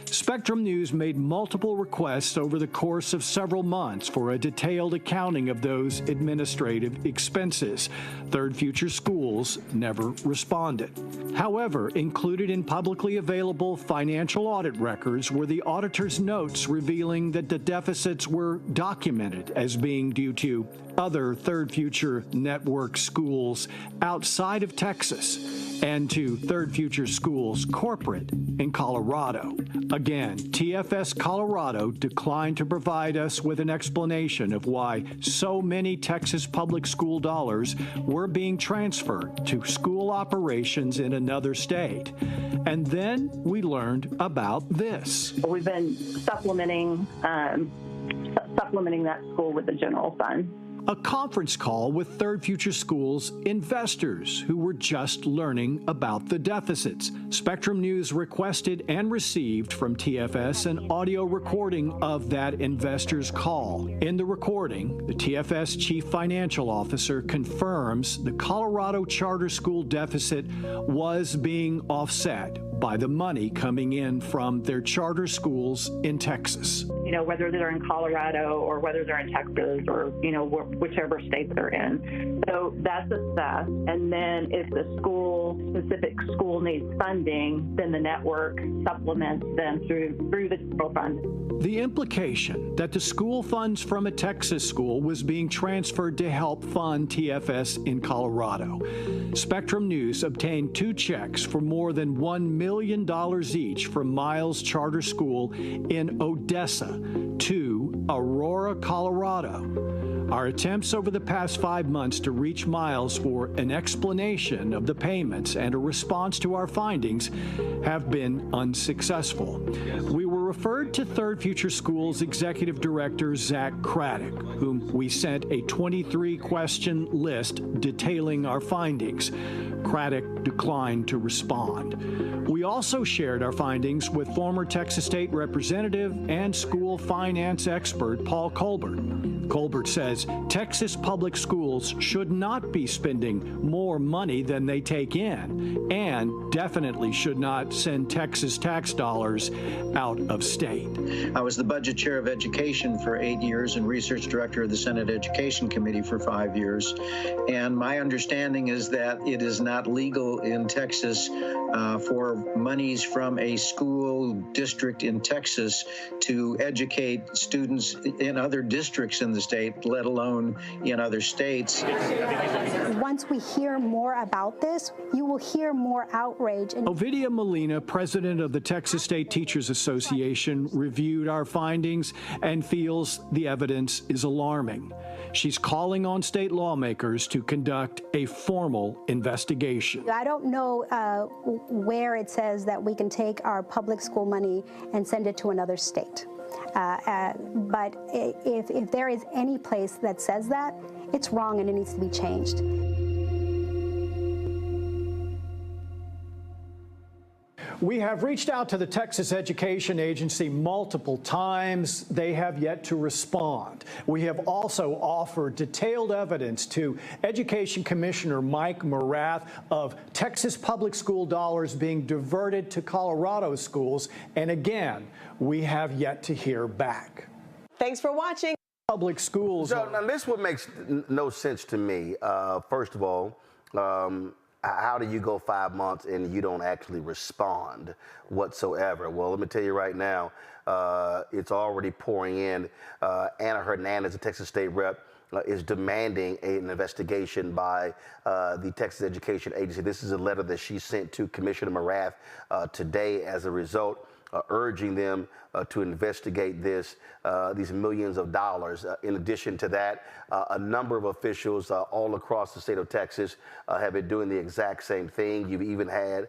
Spectrum News made multiple requests over the course of several months for a detailed accounting of those administrative expenses. Third Future Schools never responded. However, included in publicly available financial audit records were the auditor's notes revealing that the deficits were documented as being due to other Third Future network schools outside of Texas and to Third Future Schools corporate in Colorado. Again, TFS Colorado declined to provide us with an explanation of why so many Texas public school dollars were being transferred to school operations in another state. And then we learned about this. We've been supplementing that school with the general fund. A conference call with Third Future Schools investors who were just learning about the deficits. Spectrum News requested and received from TFS an audio recording of that investors' call. In the recording, the TFS Chief Financial Officer confirms the Colorado charter school deficit was being offset by the money coming in from their charter schools in Texas. You know, whether they're in Colorado or whether they're in Texas or, you know, whichever state they're in. So that's assessed. And then if the specific school needs funding, then the network supplements them through the general fund. The implication that the school funds from a Texas school was being transferred to help fund TFS in Colorado. Spectrum News obtained 2 checks for more than $1 million each from Miles Charter School in Odessa to Aurora, Colorado. Our attempts over the past 5 months to reach Miles for an explanation of the payments and a response to our findings have been unsuccessful. We were referred to Third Future Schools Executive Director Zach Craddock, whom we sent a 23-question list detailing our findings. Craddock declined to respond. We also shared our findings with former Texas State Representative and school finance expert Paul Colbert. Colbert says Texas public schools should not be spending more money than they take in, and definitely should not send Texas tax dollars out of state. I was the budget chair of education for 8 years and research director of the Senate Education Committee for 5 years. And my understanding is that it is not legal in Texas for monies from a school district in Texas to educate students in other districts in the state, let alone in other states. Once we hear more about this, you will hear more outrage. Ovidia Molina, president of the Texas State Teachers Association, reviewed our findings and feels the evidence is alarming. She's calling on state lawmakers to conduct a formal investigation. I don't know where it says that we can take our public school money and send it to another state. But if there is any place that says that, it's wrong and it needs to be changed. We have reached out to the Texas Education Agency multiple times. They have yet to respond. We have also offered detailed evidence to Education Commissioner Mike Morath of Texas public school dollars being diverted to Colorado schools. And again, we have yet to hear back. Thanks for watching. Public schools. So now this one makes no sense to me. First of all, how do you go 5 months and you don't actually respond whatsoever? Well, let me tell you right now, it's already pouring in. Anna Hernandez, a Texas State rep, is demanding an investigation by the Texas Education Agency. This is a letter that she sent to Commissioner Morath today as a result, urging them to investigate these millions of dollars. In addition to that, a number of officials all across the state of Texas have been doing the exact same thing. You've even had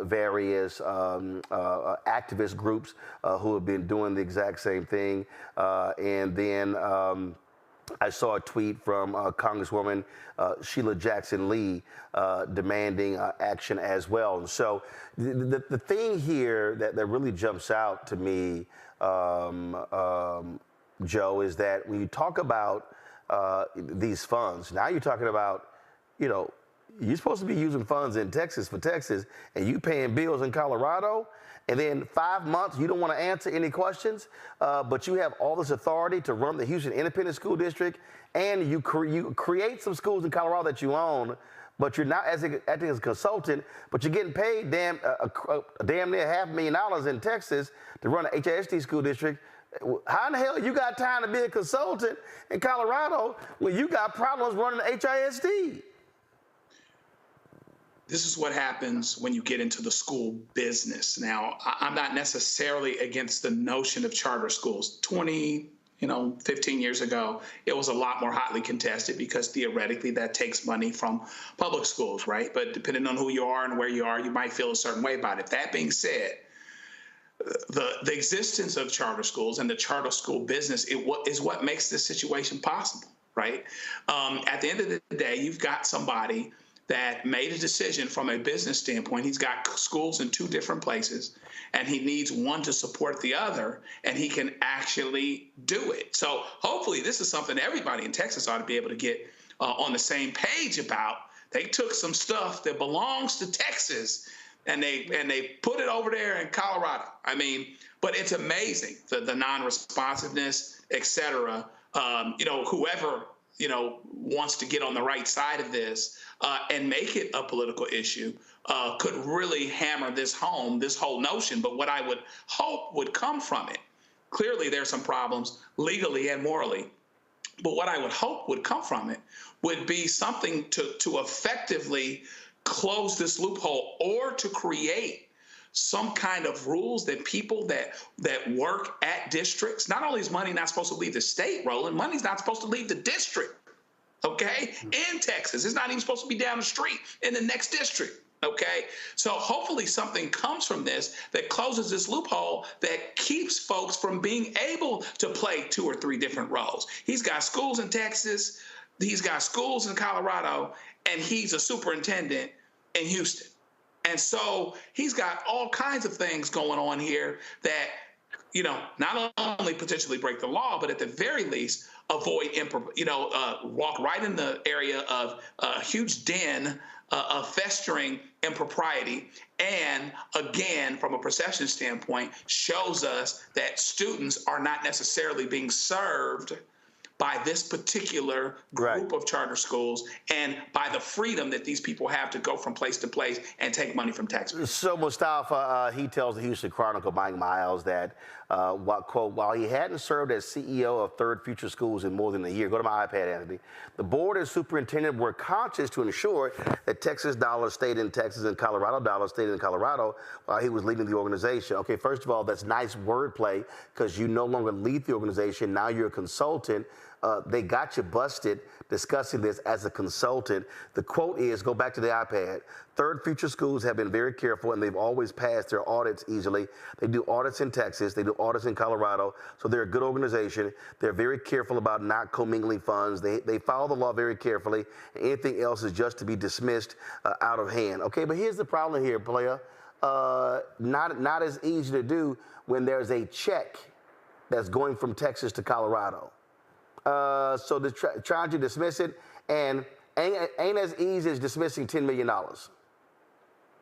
various activist groups who have been doing the exact same thing. And then I saw a tweet from Congresswoman Sheila Jackson Lee demanding action as well. And so the thing here that really jumps out to me, Joe, is that when you talk about these funds, now you're talking about, you know, you're supposed to be using funds in Texas for Texas, and you paying bills in Colorado, and then 5 months you don't want to answer any questions, but you have all this authority to run the Houston Independent School District, and you create some schools in Colorado that you own, but you're not acting as a consultant, but you're getting paid damn near $500,000 in Texas to run an HISD school district. How in the hell you got time to be a consultant in Colorado when you got problems running the HISD? This is what happens when you get into the school business. Now, I'm not necessarily against the notion of charter schools. 15 years ago, it was a lot more hotly contested because theoretically that takes money from public schools, right? But depending on who you are and where you are, you might feel a certain way about it. That being said, the existence of charter schools and the charter school business is what makes this situation possible, right? At the end of the day, you've got somebody that made a decision from a business standpoint. He's got schools in 2 different places, and he needs one to support the other, and he can actually do it. So hopefully this is something everybody in Texas ought to be able to get on the same page about. They took some stuff that belongs to Texas and they put it over there in Colorado. I mean, but it's amazing, the non-responsiveness, et cetera. Whoever, wants to get on the right side of this and make it a political issue could really hammer this home, this whole notion. But what I would hope would come from it, clearly there's some problems legally and morally, but what I would hope would come from it would be something to effectively close this loophole, or to create some kind of rules that people that work at districts, not only is money not supposed to leave the state, Roland, money's not supposed to leave the district, okay? In Texas, it's not even supposed to be down the street in the next district, okay? So hopefully something comes from this that closes this loophole that keeps folks from being able to play 2 or 3 different roles. He's got schools in Texas, he's got schools in Colorado, and he's a superintendent in Houston. And so he's got all kinds of things going on here that, not only potentially break the law, but at the very least avoid, walk right in the area of a huge den of festering impropriety. And again, from a perception standpoint, shows us that students are not necessarily being served by this particular group of charter schools, and by the freedom that these people have to go from place to place and take money from taxpayers. So Mustafa, he tells the Houston Chronicle, Mike Miles, that, quote, while he hadn't served as CEO of Third Future Schools in more than a year, go to my iPad, Anthony, the board and superintendent were conscious to ensure that Texas dollars stayed in Texas and Colorado dollars stayed in Colorado while he was leading the organization. Okay, first of all, that's nice wordplay, because you no longer lead the organization, now you're a consultant. They got you busted discussing this as a consultant. The quote is, go back to the iPad, Third Future Schools have been very careful, and they've always passed their audits easily. They do audits in Texas. They do audits in Colorado. So they're a good organization. They're very careful about not commingling funds. They follow the law very carefully. Anything else is just to be dismissed out of hand. Okay, but here's the problem here, player. Not as easy to do when there's a check that's going from Texas to Colorado. So they're trying to dismiss it, and ain't as easy as dismissing $10 million.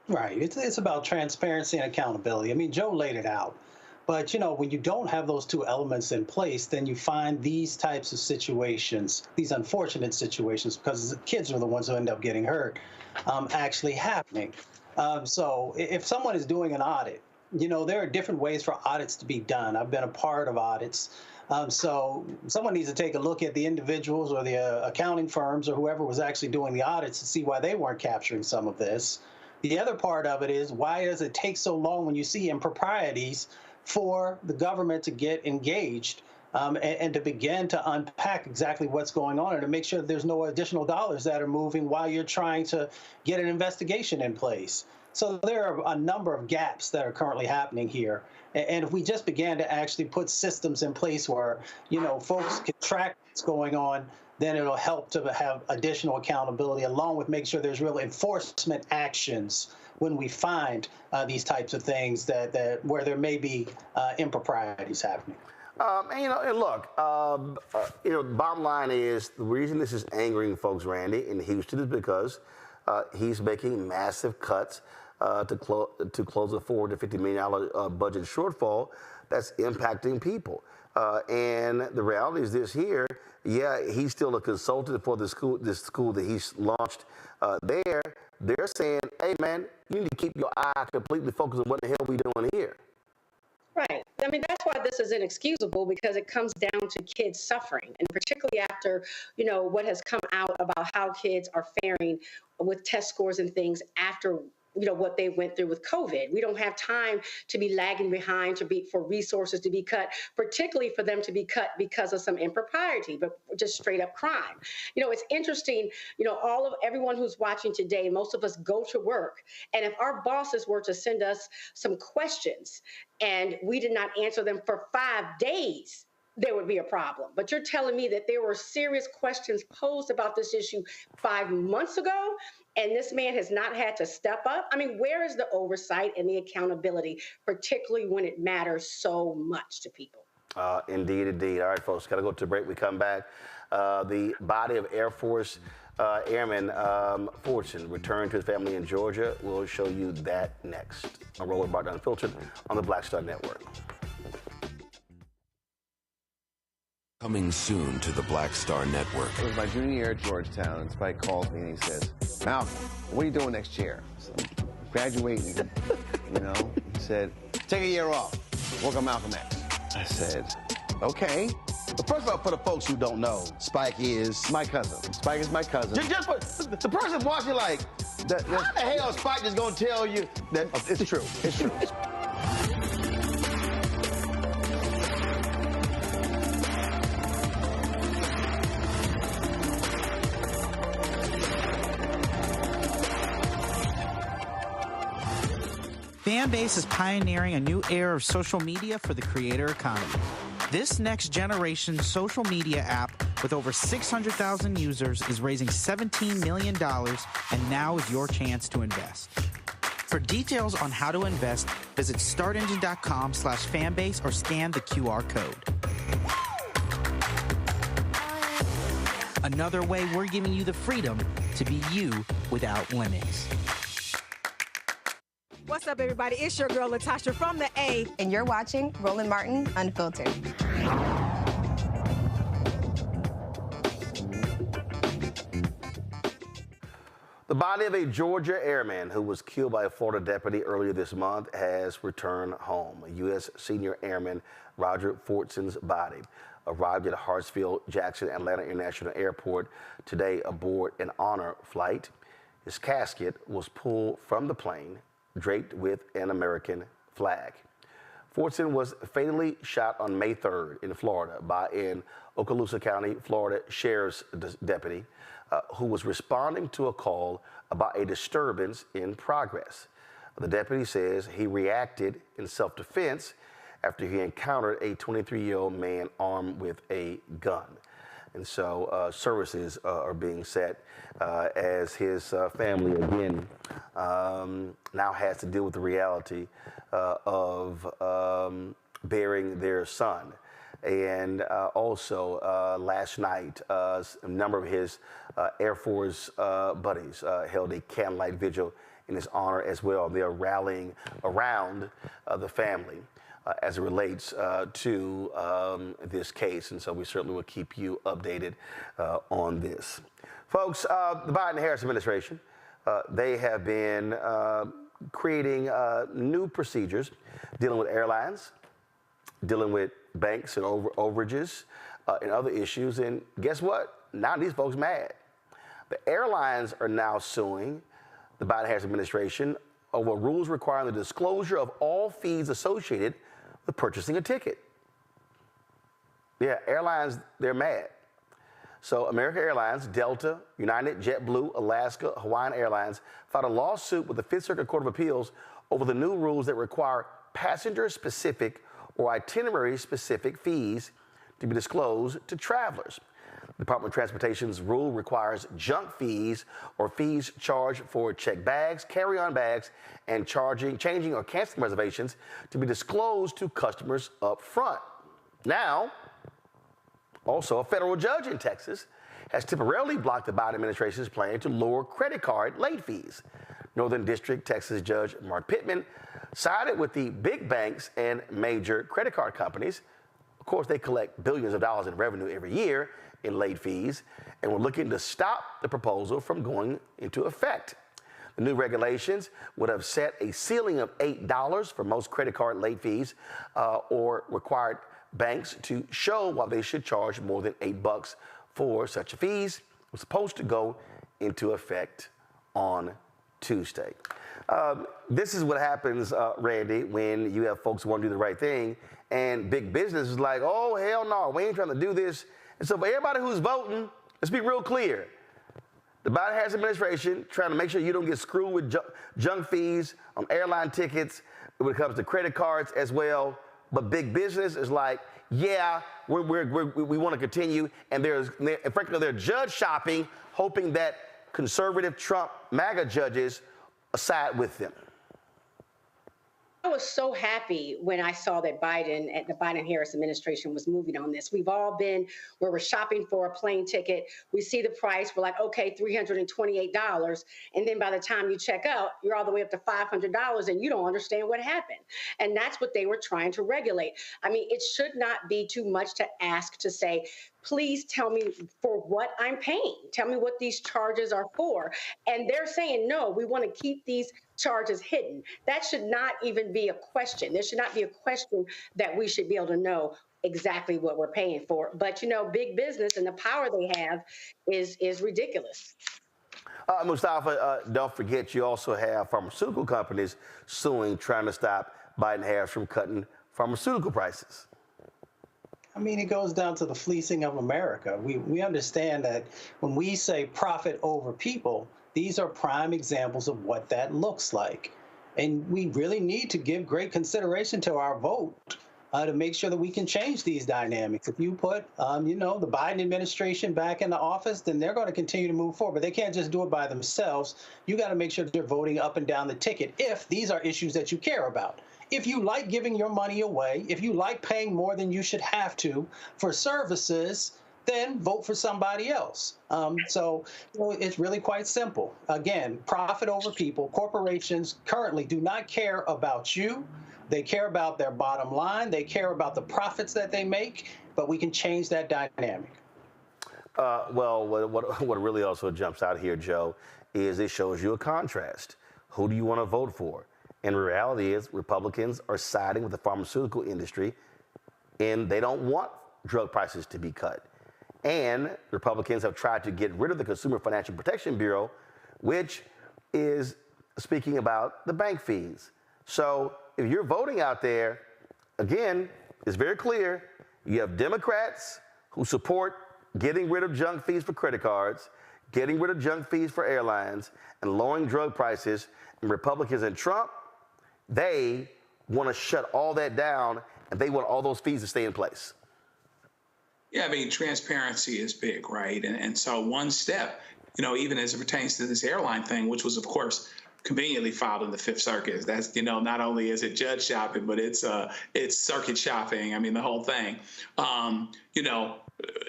Right. It's about transparency and accountability. I mean, Joe laid it out. But, when you don't have those 2 elements in place, then you find these types of situations, these unfortunate situations, because the kids are the ones who end up getting hurt, actually happening. So if someone is doing an audit, there are different ways for audits to be done. I've been a part of audits. So someone needs to take a look at the individuals or the accounting firms or whoever was actually doing the audits to see why they weren't capturing some of this. The other part of it is, why does it take so long when you see improprieties for the government to get engaged and to begin to unpack exactly what's going on and to make sure that there's no additional dollars that are moving while you're trying to get an investigation in place? So there are a number of gaps that are currently happening here. And if we just began to actually put systems in place where, folks can track what's going on, then it'll help to have additional accountability, along with making sure there's real enforcement actions when we find these types of things that where there may be improprieties happening. And look, bottom line is, the reason this is angering folks, Randy, in Houston is because he's making massive cuts to close a $450 million budget shortfall that's impacting people. And the reality is this here, he's still a consultant for this school that he's launched there. They're saying, hey, man, you need to keep your eye completely focused on what the hell we doing here. Right. I mean, that's why this is inexcusable, because it comes down to kids suffering, and particularly after, what has come out about how kids are faring with test scores and things after what they went through with COVID. We don't have time to be lagging behind for resources to be cut, particularly for them to be cut because of some impropriety, but just straight up crime. It's interesting, everyone who's watching today, most of us go to work. And if our bosses were to send us some questions and we did not answer them for 5 days, there would be a problem. But you're telling me that there were serious questions posed about this issue 5 months ago, and this man has not had to step up? I mean, where is the oversight and the accountability, particularly when it matters so much to people? Indeed, indeed. All right, folks, got to go to a break. We come back. The body of Air Force Airman Fortson returned to his family in Georgia. We'll show you that next. I'm Roland Martin Unfiltered on the Black Star Network. Coming soon to the Black Star Network. It was my junior year at Georgetown, and Spike calls me and he says, Malcolm, what are you doing next year? I said, I'm graduating, you know? He said, take a year off, work on Malcolm X. I said, okay. But first of all, for the folks who don't know, Spike is my cousin. Spike is my cousin. Just for the person watching, like, how the hell is Spike just gonna tell you that it's true? It's true. Fanbase is pioneering a new era of social media for the creator economy. This next generation social media app with over 600,000 users is raising $17 million, and now is your chance to invest. For details on how to invest, visit startengine.com/fanbase or scan the QR code. Another way we're giving you the freedom to be you without limits. What's up, everybody? It's your girl, Latasha from the A. And you're watching Roland Martin Unfiltered. The body of a Georgia airman who was killed by a Florida deputy earlier this month has returned home. A U.S. senior airman Roger Fortson's body arrived at Hartsfield-Jackson Atlanta International Airport today aboard an honor flight. His casket was pulled from the plane, draped with an American flag. Fortson was fatally shot on May 3rd in Florida by an Okaloosa County, Florida sheriff's deputy who was responding to a call about a disturbance in progress. The deputy says he reacted in self-defense after he encountered a 23-year-old man armed with a gun. And so services are being set as his family, again, now has to deal with the reality of burying their son. And also last night, a number of his Air Force buddies held a candlelight vigil in his honor as well. They are rallying around the family as it relates to this case. And so we certainly will keep you updated on this. Folks, the Biden-Harris administration, they have been creating new procedures dealing with airlines, dealing with banks and overages and other issues. And guess what? Now these folks mad. The airlines are now suing the Biden-Harris administration over rules requiring the disclosure of all fees associated with purchasing a ticket. Yeah, airlines, they're mad. So American Airlines, Delta, United, JetBlue, Alaska, Hawaiian Airlines filed a lawsuit with the Fifth Circuit Court of Appeals over the new rules that require passenger-specific or itinerary-specific fees to be disclosed to travelers. The Department of Transportation's rule requires junk fees or fees charged for checked bags, carry-on bags, and changing or canceling reservations to be disclosed to customers up front. Now, also a federal judge in Texas has temporarily blocked the Biden administration's plan to lower credit card late fees. Northern District Texas Judge Mark Pittman sided with the big banks and major credit card companies. Of course, they collect billions of dollars in revenue every year in late fees, and we're looking to stop the proposal from going into effect. The new regulations would have set a ceiling of $8 for most credit card late fees or required banks to show why they should charge more than $8 for such a fees. It was supposed to go into effect on Tuesday. This is what happens, Randy, when you have folks who want to do the right thing, and big business is like, oh, hell no, we ain't trying to do this. And so for everybody who's voting, let's be real clear. The Biden-Harris administration trying to make sure you don't get screwed with junk fees on airline tickets when it comes to credit cards as well. but big business is like, yeah, we want to continue, and frankly, they're judge shopping, hoping that conservative Trump MAGA judges side with them. I was so happy when I saw that Biden and the Biden-Harris administration was moving on this. We've all been where we're shopping for a plane ticket. We see the price. We're like, okay, $328. And then by the time you check out, you're all the way up to $500 and you don't understand what happened. And that's what they were trying to regulate. I mean, it should not be too much to ask to say, please tell me for what I'm paying. Tell me what these charges are for. And they're saying, no, we want to keep these charges hidden. That should not even be a question. There should not be a question that we should be able to know exactly what we're paying for. But, you know, big business and the power they have is ridiculous. Mustafa, don't forget you also have pharmaceutical companies suing, trying to stop Biden-Harris from cutting pharmaceutical prices. I mean, it goes down to the fleecing of America. We understand that when we say profit over people, these are prime examples of what that looks like. And we really need to give great consideration to our vote to make sure that we can change these dynamics. If you put, you know, the Biden administration back in the office, then they're going to continue to move forward. But they can't just do it by themselves. You got to make sure that they're voting up and down the ticket if these are issues that you care about. If you like giving your money away, if you like paying more than you should have to for services, then vote for somebody else. So you know, it's really quite simple. Again, profit over people. Corporations currently do not care about you. They care about their bottom line. They care about the profits that they make, but we can change that dynamic. Well, what really also jumps out here, Joe, is it shows you a contrast. Who do you want to vote for? And the reality is Republicans are siding with the pharmaceutical industry, and they don't want drug prices to be cut. And Republicans have tried to get rid of the Consumer Financial Protection Bureau, which is speaking about the bank fees. So if you're voting out there, again, it's very clear. You have Democrats who support getting rid of junk fees for credit cards, getting rid of junk fees for airlines, and lowering drug prices. And Republicans and Trump, they want to shut all that down, and they want all those fees to stay in place. Yeah, I mean, transparency is big, right? And so one step, you know, even as it pertains to this airline thing, which was, of course, conveniently filed in the Fifth Circuit. That's, you know, not only is it judge shopping, but it's circuit shopping. I mean, the whole thing. You know,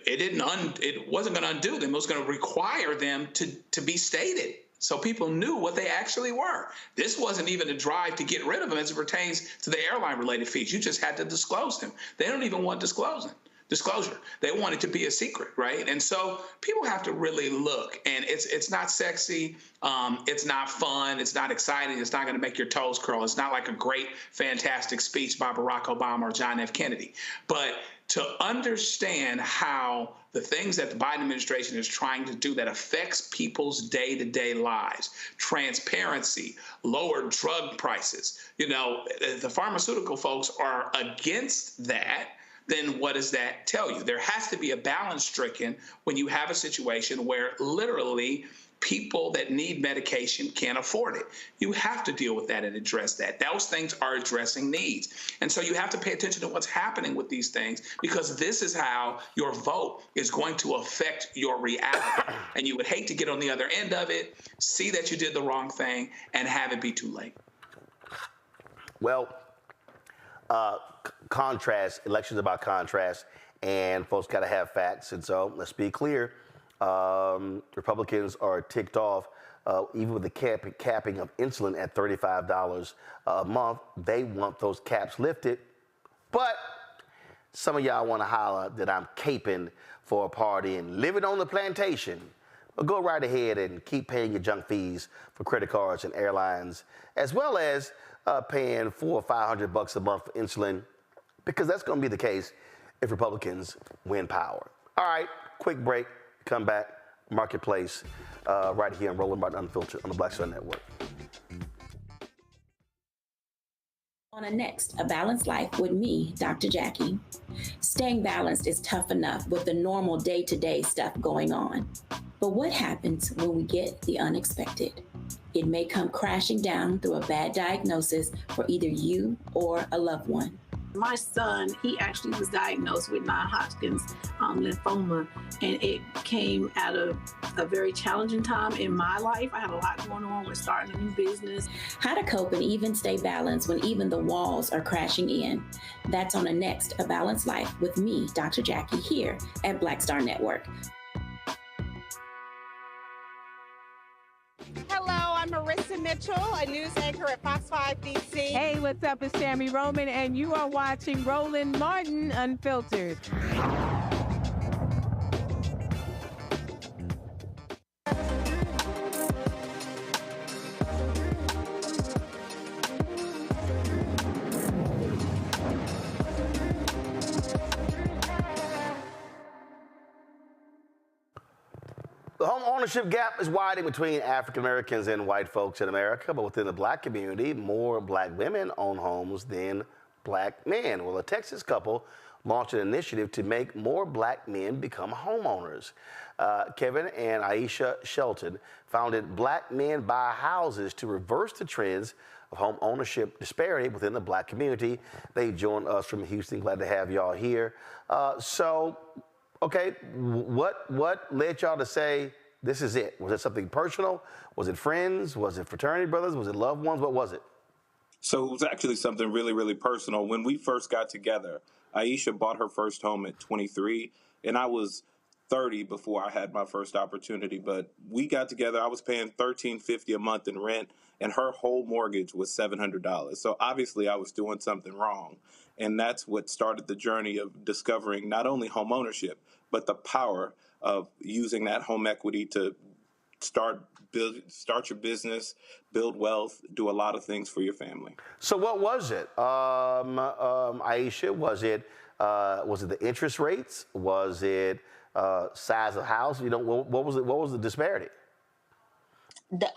it wasn't going to undo them. It was going to require them to be stated, so people knew what they actually were. This wasn't even a drive to get rid of them as it pertains to the airline-related fees. You just had to disclose them. They don't even want disclosure. They want it to be a secret, right? And so people have to really look, and it's not sexy, it's not fun, it's not exciting, it's not going to make your toes curl. It's not like a great, fantastic speech by Barack Obama or John F. Kennedy. But to understand how the things that the Biden administration is trying to do that affects people's day-to-day lives, transparency, lower drug prices, you know, the pharmaceutical folks are against that. Then what does that tell you? There has to be a balance stricken when you have a situation where literally people that need medication can't afford it. You have to deal with that and address that. Those things are addressing needs. And so you have to pay attention to what's happening with these things, because this is how your vote is going to affect your reality. And you would hate to get on the other end of it, see that you did the wrong thing, and have it be too late. Well, contrast, elections about contrast, and folks got to have facts. And so let's be clear. Republicans are ticked off, even with the capping of insulin at $35 a month. They want those caps lifted. But some of y'all want to holler that I'm caping for a party and living on the plantation. Well, go right ahead and keep paying your junk fees for credit cards and airlines, as well as paying $400 or $500 a month for insulin, because that's going to be the case if Republicans win power. All right, quick break. Come back. Marketplace, right here on Roland Martin Unfiltered on the Black Star Network. On a next, A Balanced Life with me, Dr. Jackie. Staying balanced is tough enough with the normal day-to-day stuff going on. But what happens when we get the unexpected? It may come crashing down through a bad diagnosis for either you or a loved one. My son, he actually was diagnosed with non-Hodgkin's lymphoma, and it came at a very challenging time in my life. I had a lot going on with starting a new business. How to cope and even stay balanced when even the walls are crashing in. That's on the next A Balanced Life with me, Dr. Jackie, here at Black Star Network. Hello, I'm Marissa Mitchell, a news anchor at Fox 5 DC. Hey, what's up? It's Tammy Roman, and you are watching Roland Martin Unfiltered. The home ownership gap is widening between African Americans and white folks in America, but within the black community, more black women own homes than black men. Well, a Texas couple launched an initiative to make more black men become homeowners. Kevin and Aisha Shelton founded Black Men Buy Houses to reverse the trends of home ownership disparity within the black community. They joined us from Houston. Glad to have y'all here. Okay, what led y'all to say this is it? Was it something personal? Was it friends? Was it fraternity brothers? Was it loved ones? What was it? So it was actually something really, really personal. When we first got together, Aisha bought her first home at 23, and I was 30 before I had my first opportunity. But we got together. I was paying $1,350 a month in rent, and her whole mortgage was $700. So obviously I was doing something wrong. And that's what started the journey of discovering not only home ownership, but the power of using that home equity to start your business, build wealth, do a lot of things for your family. So what was it, Aisha? Was it the interest rates? Was it size of house? You know, what was it? What was the disparity?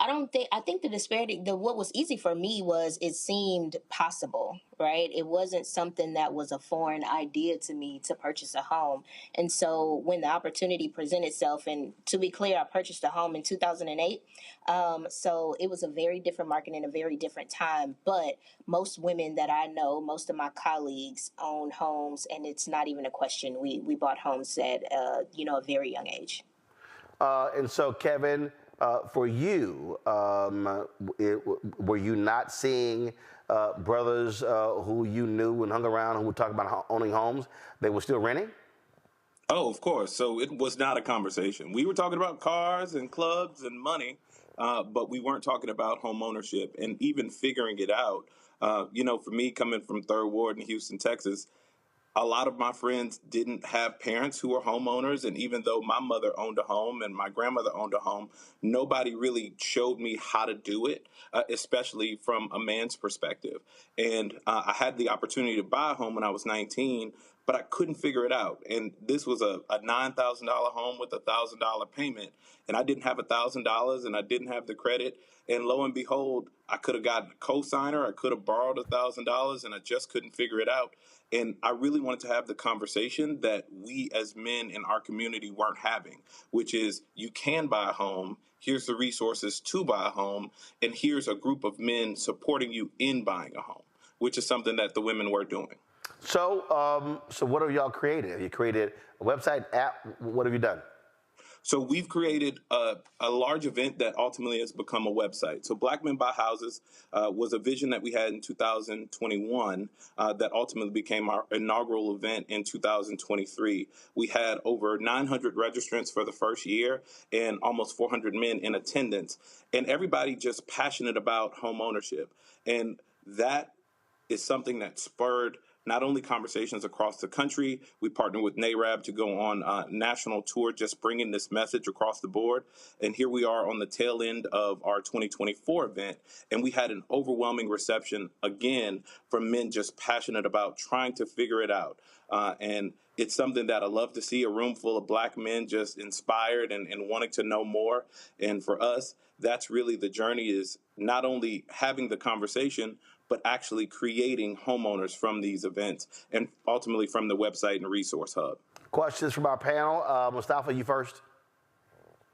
I think the disparity, what was easy for me was it seemed possible, right? It wasn't something that was a foreign idea to me to purchase a home. And so when the opportunity presented itself, and to be clear, I purchased a home in 2008. So it was a very different market and a very different time. But most women that I know, most of my colleagues own homes, and it's not even a question. We bought homes at, a very young age. And so, Kevin, for you, were you not seeing brothers who you knew and hung around who would talk about owning homes? They were still renting? Oh, of course. So it was not a conversation. We were talking about cars and clubs and money, but we weren't talking about home ownership and even figuring it out. For me, coming from Third Ward in Houston, Texas, a lot of my friends didn't have parents who were homeowners, and even though my mother owned a home and my grandmother owned a home, nobody really showed me how to do it, especially from a man's perspective. And I had the opportunity to buy a home when I was 19, but I couldn't figure it out. And this was a $9,000 home with a $1,000 payment, and I didn't have $1,000 and I didn't have the credit. And lo and behold, I could have gotten a co-signer, I could have borrowed $1,000, and I just couldn't figure it out. And I really wanted to have the conversation that we as men in our community weren't having, which is you can buy a home, here's the resources to buy a home, and here's a group of men supporting you in buying a home, which is something that the women were doing. So, so what have y'all created? Have you created a website, app? What have you done? So we've created a large event that ultimately has become a website. So Black Men Buy Houses was a vision that we had in 2021 that ultimately became our inaugural event in 2023. We had over 900 registrants for the first year and almost 400 men in attendance, and everybody just passionate about home ownership. And that is something that spurred not only conversations across the country. We partnered with NARAB to go on a national tour, just bringing this message across the board. And here we are on the tail end of our 2024 event. And we had an overwhelming reception, again, from men just passionate about trying to figure it out. And it's something that I love to see, a room full of Black men just inspired and wanting to know more. And for us, that's really the journey, is not only having the conversation, but actually creating homeowners from these events and ultimately from the website and resource hub. Questions from our panel. Mustafa, you first.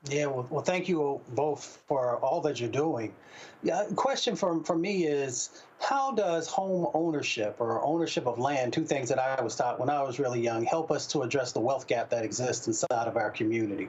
Yeah, well, thank you both for all that you're doing. Yeah, question for me is, how does home ownership or ownership of land, two things that I was taught when I was really young, help us to address the wealth gap that exists inside of our community?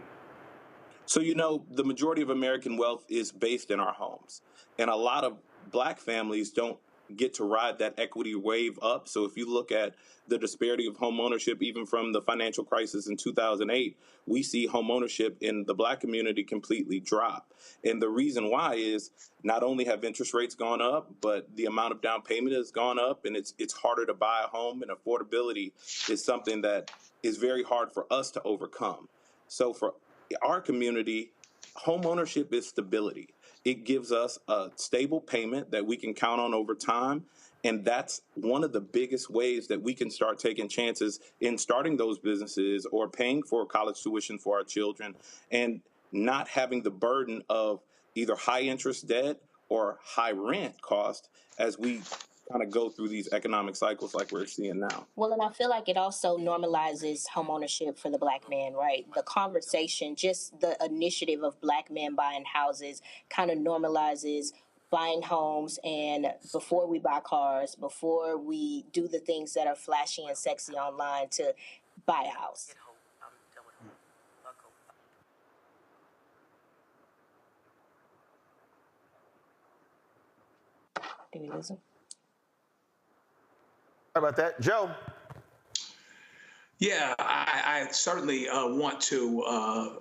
So, the majority of American wealth is based in our homes. And a lot of Black families don't get to ride that equity wave up. So, if you look at the disparity of home ownership, even from the financial crisis in 2008, we see home ownership in the Black community completely drop. And the reason why is not only have interest rates gone up, but the amount of down payment has gone up, and it's harder to buy a home, and affordability is something that is very hard for us to overcome. So, for our community, home ownership is stability. It gives us a stable payment that we can count on over time. And that's one of the biggest ways that we can start taking chances in starting those businesses or paying for college tuition for our children and not having the burden of either high interest debt or high rent cost as we kind of go through these economic cycles like we're seeing now. Well, and I feel like it also normalizes homeownership for the Black man, right? The conversation, just the initiative of Black men buying houses kind of normalizes buying homes. And before we buy cars, before we do the things that are flashy and sexy online, to buy a house. Did we lose him? How about that, Joe? Yeah, I certainly want to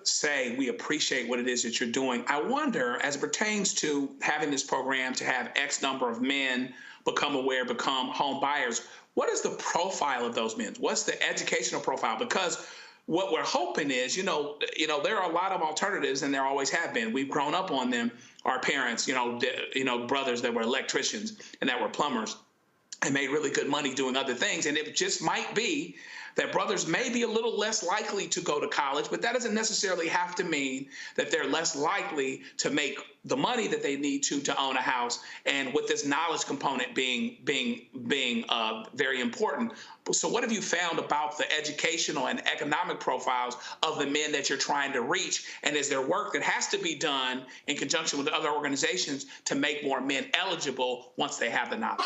say we appreciate what it is that you're doing. I wonder, as it pertains to having this program to have X number of men become aware, become home buyers, what is the profile of those men? What's the educational profile? Because what we're hoping is, there are a lot of alternatives, and there always have been. We've grown up on them. Our parents, brothers that were electricians and that were plumbers, and made really good money doing other things. And it just might be that brothers may be a little less likely to go to college, but that doesn't necessarily have to mean that they're less likely to make the money that they need to own a house. And with this knowledge component being very important. So what have you found about the educational and economic profiles of the men that you're trying to reach? And is there work that has to be done in conjunction with other organizations to make more men eligible once they have the knowledge?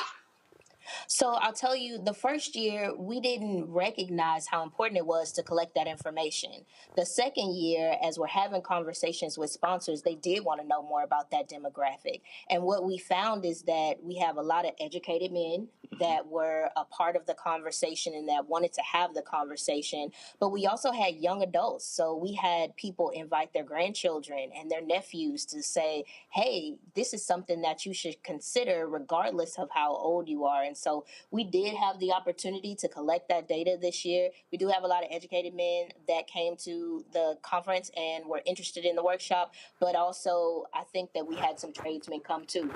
So I'll tell you, the first year, we didn't recognize how important it was to collect that information. The second year, as we're having conversations with sponsors, they did want to know more about that demographic. And what we found is that we have a lot of educated men that were a part of the conversation and that wanted to have the conversation. But we also had young adults. So we had people invite their grandchildren and their nephews to say, hey, this is something that you should consider regardless of how old you are. And so we did have the opportunity to collect that data this year. We do have a lot of educated men that came to the conference and were interested in the workshop, but also I think that we had some tradesmen come too.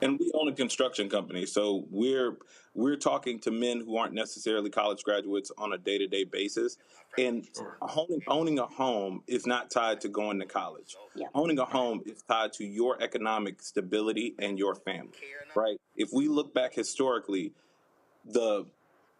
And we own a construction company, so we're talking to men who aren't necessarily college graduates on a day-to-day basis. And owning a home is not tied to going to college. Yeah. Owning a home is tied to your economic stability and your family, right? If we look back historically, the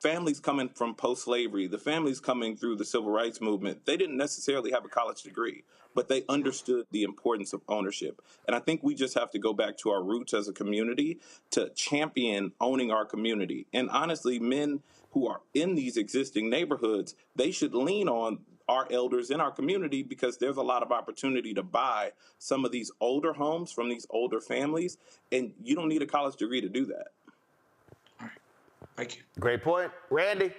families coming from post-slavery, the families coming through the civil rights movement, they didn't necessarily have a college degree, but they understood the importance of ownership. And I think we just have to go back to our roots as a community to champion owning our community. And honestly, men who are in these existing neighborhoods, they should lean on our elders in our community because there's a lot of opportunity to buy some of these older homes from these older families, and you don't need a college degree to do that. Thank you. Great point. Randy?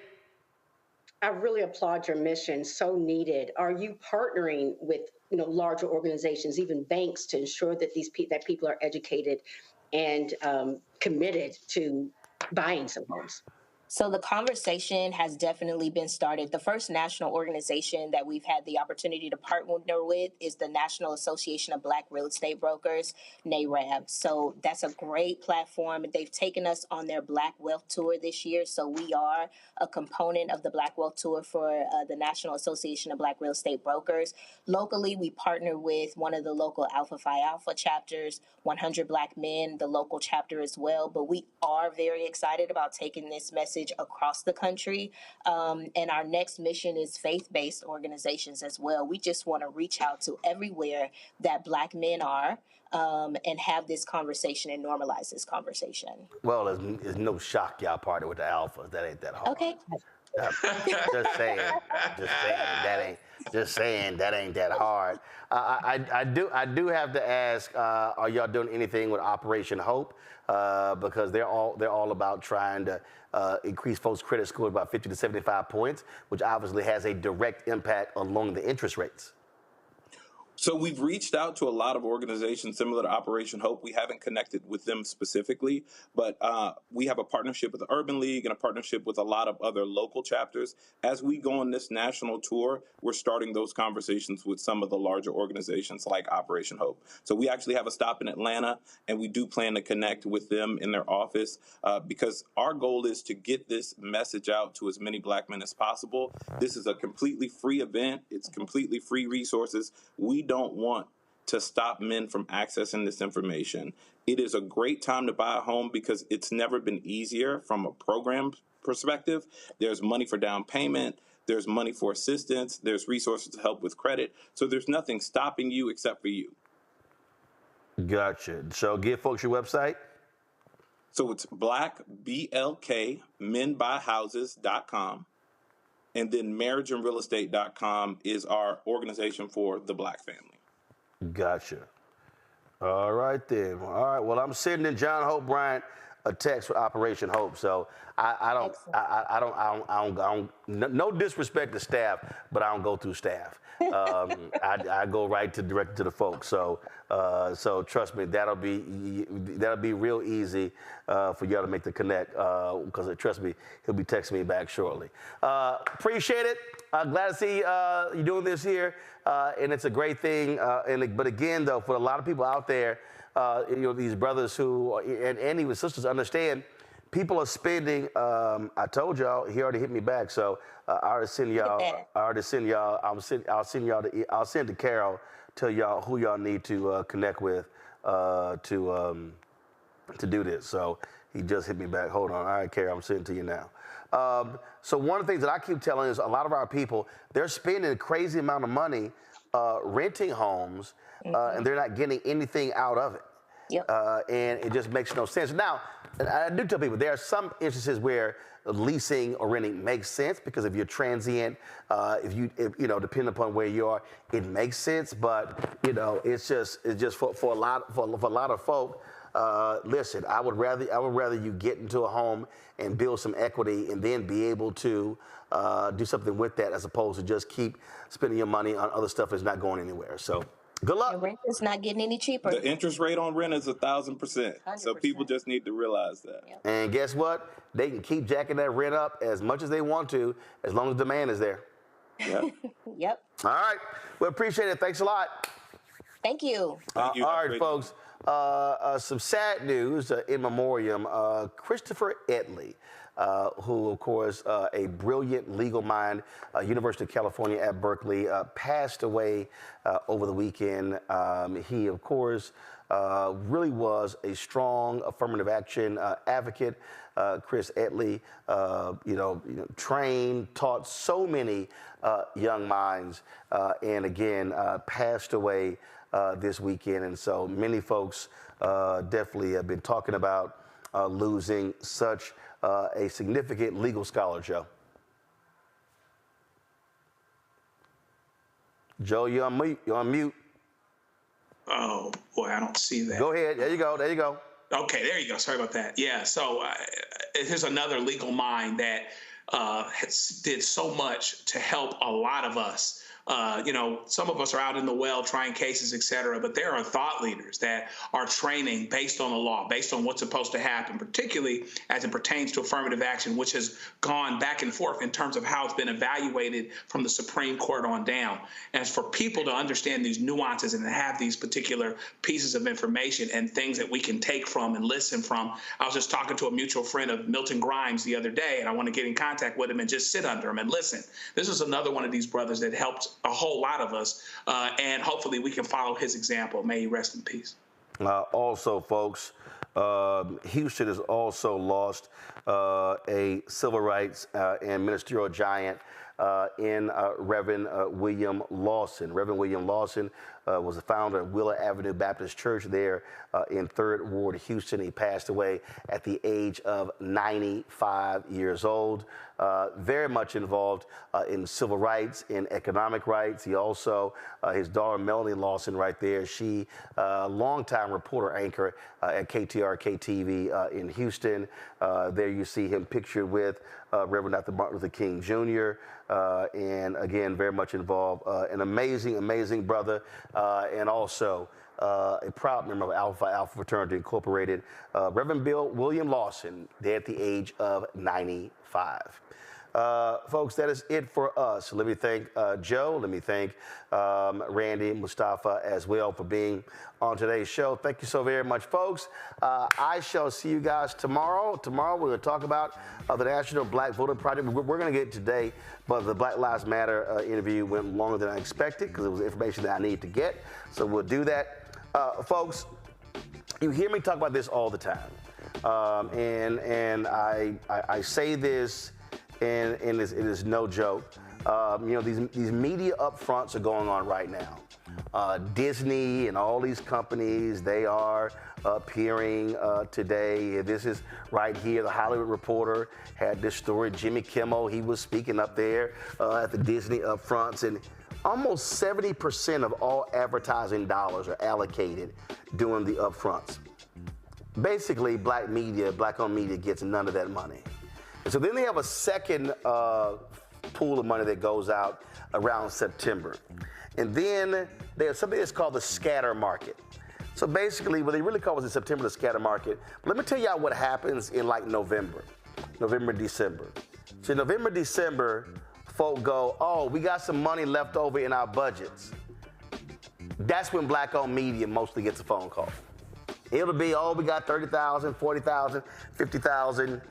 I really applaud your mission. So needed. Are you partnering with larger organizations, even banks, to ensure that that people are educated and committed to buying some homes? So the conversation has definitely been started. The first national organization that we've had the opportunity to partner with is the National Association of Black Real Estate Brokers, NAREB. So that's a great platform. They've taken us on their Black Wealth Tour this year. So we are a component of the Black Wealth Tour for the National Association of Black Real Estate Brokers. Locally, we partner with one of the local Alpha Phi Alpha chapters, 100 Black Men, the local chapter as well. But we are very excited about taking this message message across the country. And our next mission is faith-based organizations as well. We just want to reach out to everywhere that Black men are, and have this conversation and normalize this conversation. Well, there's no shock y'all partner with the alphas. That ain't that hard. Okay. Just saying that ain't that hard. I do have to ask, are y'all doing anything with Operation Hope? Because they're all about trying to increase folks' credit score about 50 to 75 points, which obviously has a direct impact on lowering the interest rates. So we've reached out to a lot of organizations similar to Operation Hope. We haven't connected with them specifically, but we have a partnership with the Urban League and a partnership with a lot of other local chapters. As we go on this national tour, we're starting those conversations with some of the larger organizations like Operation Hope. So we actually have a stop in Atlanta, and we do plan to connect with them in their office because our goal is to get this message out to as many Black men as possible. This is a completely free event. It's completely free resources. We don't want to stop men from accessing this information. It is a great time to buy a home because it's never been easier from a program perspective. There's money for down payment. There's money for assistance. There's resources to help with credit. So there's nothing stopping you except for you. Gotcha. So give folks your website. So it's blackblkmenbuyhouses.com. And then marriageandrealestate.com is our organization for the Black family. Gotcha. All right then. All right. Well, I'm sending John Hope Bryant a text for Operation Hope. So I don't. No disrespect to staff, but I don't go through staff. I go right direct to the folks. So trust me, that'll be real easy for y'all to make the connect. Because trust me, he'll be texting me back shortly. Appreciate it. Glad to see you doing this here, and it's a great thing. But again, though, for a lot of people out there, these brothers who and even sisters understand. People are spending. I told y'all he already hit me back, so I already send y'all. I'll send to Carol, tell y'all who y'all need to connect with to do this. So he just hit me back. Hold on. All right, Carol, I'm sending to you now. So one of the things that I keep telling is a lot of our people, they're spending a crazy amount of money renting homes, and they're not getting anything out of it. Yep. And it just makes no sense. Now, I do tell people there are some instances where leasing or renting makes sense because if you're transient, if depending upon where you are, it makes sense. But it's just for a lot of folk. Listen, I would rather you get into a home and build some equity and then be able to do something with that as opposed to just keep spending your money on other stuff that's not going anywhere. So. Good luck. The rent is not getting any cheaper. The interest rate on rent is 1,000%. So people just need to realize that. Yep. And guess what? They can keep jacking that rent up as much as they want to, as long as demand is there. Yep. Yep. All right. We appreciate it. Thanks a lot. Thank you. All right, folks. Some sad news in memoriam. Christopher Edley, who, of course, a brilliant legal mind, University of California at Berkeley, passed away over the weekend. He, of course, really was a strong affirmative action advocate. Chris Edley, trained, taught so many young minds, and again, passed away this weekend. And so many folks definitely have been talking about losing such a significant legal scholar, Joe. Joe, you're on mute. Oh, boy, I don't see that. Go ahead. There you go. Okay, there you go. Sorry about that. Yeah, so here's another legal mind that did so much to help a lot of us. Some of us are out in the well trying cases, et cetera, but there are thought leaders that are training based on the law, based on what's supposed to happen, particularly as it pertains to affirmative action, which has gone back and forth in terms of how it's been evaluated from the Supreme Court on down. And for people to understand these nuances and to have these particular pieces of information and things that we can take from and listen from. I was just talking to a mutual friend of Milton Grimes the other day, and I want to get in contact with him and just sit under him and listen. This is another one of these brothers that helped a whole lot of us, and hopefully we can follow his example. May he rest in peace. Also, folks, Houston has also lost a civil rights and ministerial giant in Reverend William Lawson. Reverend William Lawson was the founder of Wheeler Avenue Baptist Church there in 3rd Ward, Houston. He passed away at the age of 95 years old. Very much involved in civil rights, in economic rights. He also, his daughter Melanie Lawson right there, she longtime reporter anchor at KTRK TV in Houston. There you see him pictured with Reverend Dr. Martin Luther King Jr. And again, very much involved. An amazing, amazing brother, and also a proud member of Alpha Fraternity Incorporated. Reverend William Lawson, dead at the age of 95. Folks, that is it for us. Let me thank Joe. Let me thank Randy, Mustafa as well for being on today's show. Thank you so very much, folks. I shall see you guys tomorrow. Tomorrow we're going to talk about the National Black Voter Project. We're going to get today, but the Black Lives Matter interview went longer than I expected because it was information that I needed to get. So we'll do that. Folks, you hear me talk about this all the time. And I say this, and it is no joke. You know, these media upfronts are going on right now. Disney and all these companies, they are appearing today. This is right here. The Hollywood Reporter had this story. Jimmy Kimmel, he was speaking up there at the Disney upfronts, and almost 70% of all advertising dollars are allocated during the upfronts. Basically, black media, black-owned media gets none of that money. And so then they have a second pool of money that goes out around September. And then there's something that's called the scatter market. So basically, what they really call it in September, the scatter market. But let me tell y'all what happens in like November, December. So November, December, folk go, oh, we got some money left over in our budgets. That's when black-owned media mostly gets a phone call. It'll be, oh, we got 30,000, 40,000, 50,000.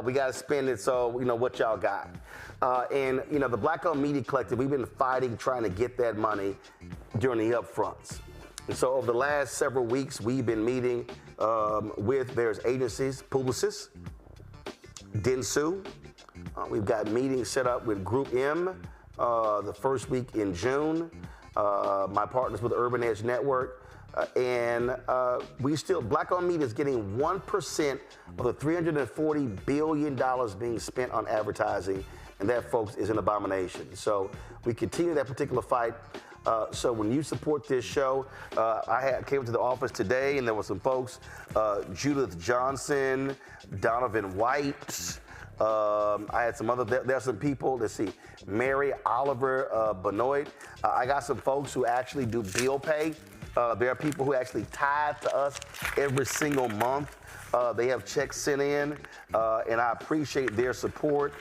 We got to spend it, so, you know, what y'all got? And, you know, the Black-owned Media Collective, we've been fighting, trying to get that money during the upfronts. And so over the last several weeks, we've been meeting with various agencies, Publicis, Dentsu. We've got meetings set up with Group M the first week in June. My partners with Urban Edge Network. And we still, black-owned media is getting 1% of the $340 billion being spent on advertising, and that, folks, is an abomination. So we continue that particular fight. So when you support this show, I came to the office today, and there were some folks, Judith Johnson, Donovan White. I had some other, there's some people, let's see, Mary Oliver Benoit. I got some folks who actually do bill pay. There are people who actually tithe to us every single month. They have checks sent in, and I appreciate their support.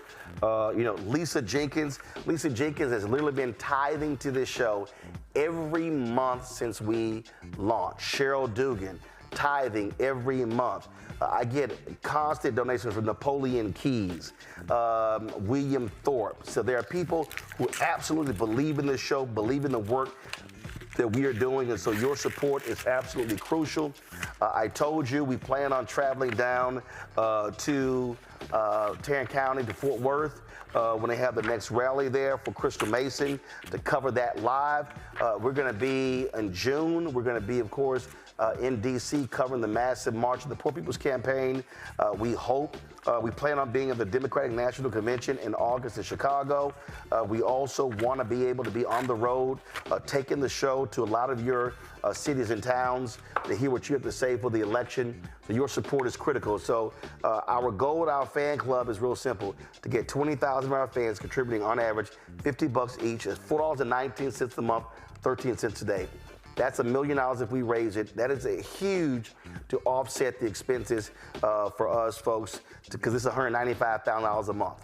You know, Lisa Jenkins has literally been tithing to this show every month since we launched. Cheryl Dugan, tithing every month. I get constant donations from Napoleon Keys, William Thorpe. So there are people who absolutely believe in this show, believe in the work that we are doing, and so your support is absolutely crucial. I told you we plan on traveling down to Tarrant County, to Fort Worth, when they have the next rally there for Crystal Mason to cover that live. We're going to be in June. We're going to be, of course, in D.C. covering the massive March of the Poor People's Campaign. We hope. We plan on being at the Democratic National Convention in August in Chicago. We also want to be able to be on the road, taking the show to a lot of your cities and towns to hear what you have to say for the election. So your support is critical. So our goal with our fan club is real simple, to get 20,000 of our fans contributing on average $50 each. It's $4.19 a month, 13 cents a day. That's $1 million if we raise it. That is a huge to offset the expenses for us folks, because it's $195,000 a month.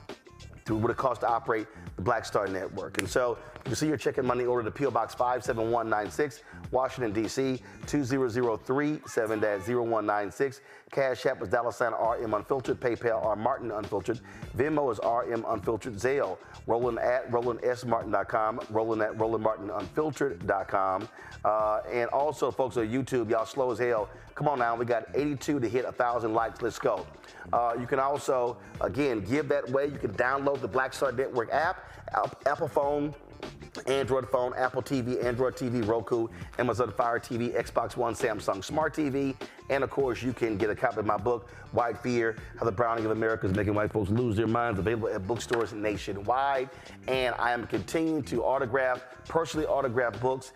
to what it costs to operate the Black Star Network. And so you can see your check and money order to P.O. Box 57196, Washington, D.C., 20037-0196. Cash App is $RM Unfiltered. PayPal, R Martin Unfiltered. Venmo is RM Unfiltered. Zelle, Roland at RolandSMartin.com, Roland at RolandMartinUnfiltered.com. And also, folks, on YouTube, y'all slow as hell. Come on now, we got 82 to hit 1,000 likes. Let's go. You can also, again, give that way. You can download the Black Star Network app, Apple phone, Android phone, Apple TV, Android TV, Roku, Amazon Fire TV, Xbox One, Samsung Smart TV, and of course you can get a copy of my book, White Fear, How the Browning of America is Making White Folks Lose Their Minds, available at bookstores nationwide. And I am continuing to personally autograph books.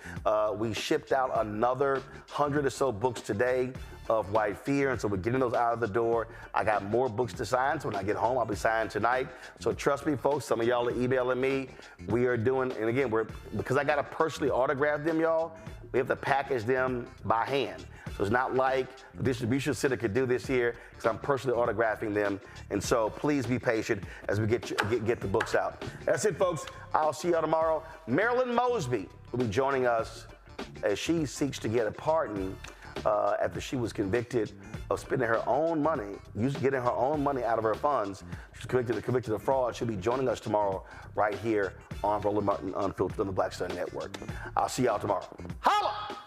We shipped out another 100 or so books today of White Fear, and so we're getting those out of the door. I got more books to sign, so when I get home, I'll be signing tonight. So trust me, folks, some of y'all are emailing me. We are doing, and again, because I got to personally autograph them, y'all, we have to package them by hand. So it's not like the distribution center could do this here, because I'm personally autographing them. And so please be patient as we get the books out. That's it, folks. I'll see y'all tomorrow. Marilyn Mosby will be joining us as she seeks to get a pardon after she was convicted of spending her own money, getting her own money out of her funds. She's convicted of fraud. She'll be joining us tomorrow right here on Roland Martin Unfiltered on the Black Star Network. I'll see y'all tomorrow. Holla!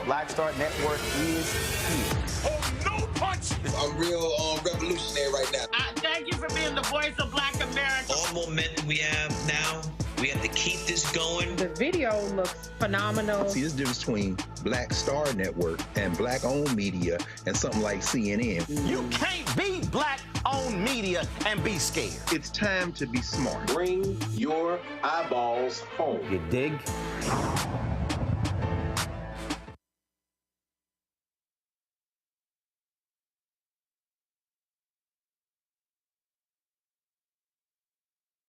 Black Star Network is here. Oh, no punch! I'm real revolutionary right now. Thank you for being the voice of Black America. All momentum we have now, we have to keep this going. The video looks phenomenal. See, there's a difference between Black Star Network and Black-owned media and something like CNN. You can't be Black-owned media and be scared. It's time to be smart. Bring your eyeballs home. You dig?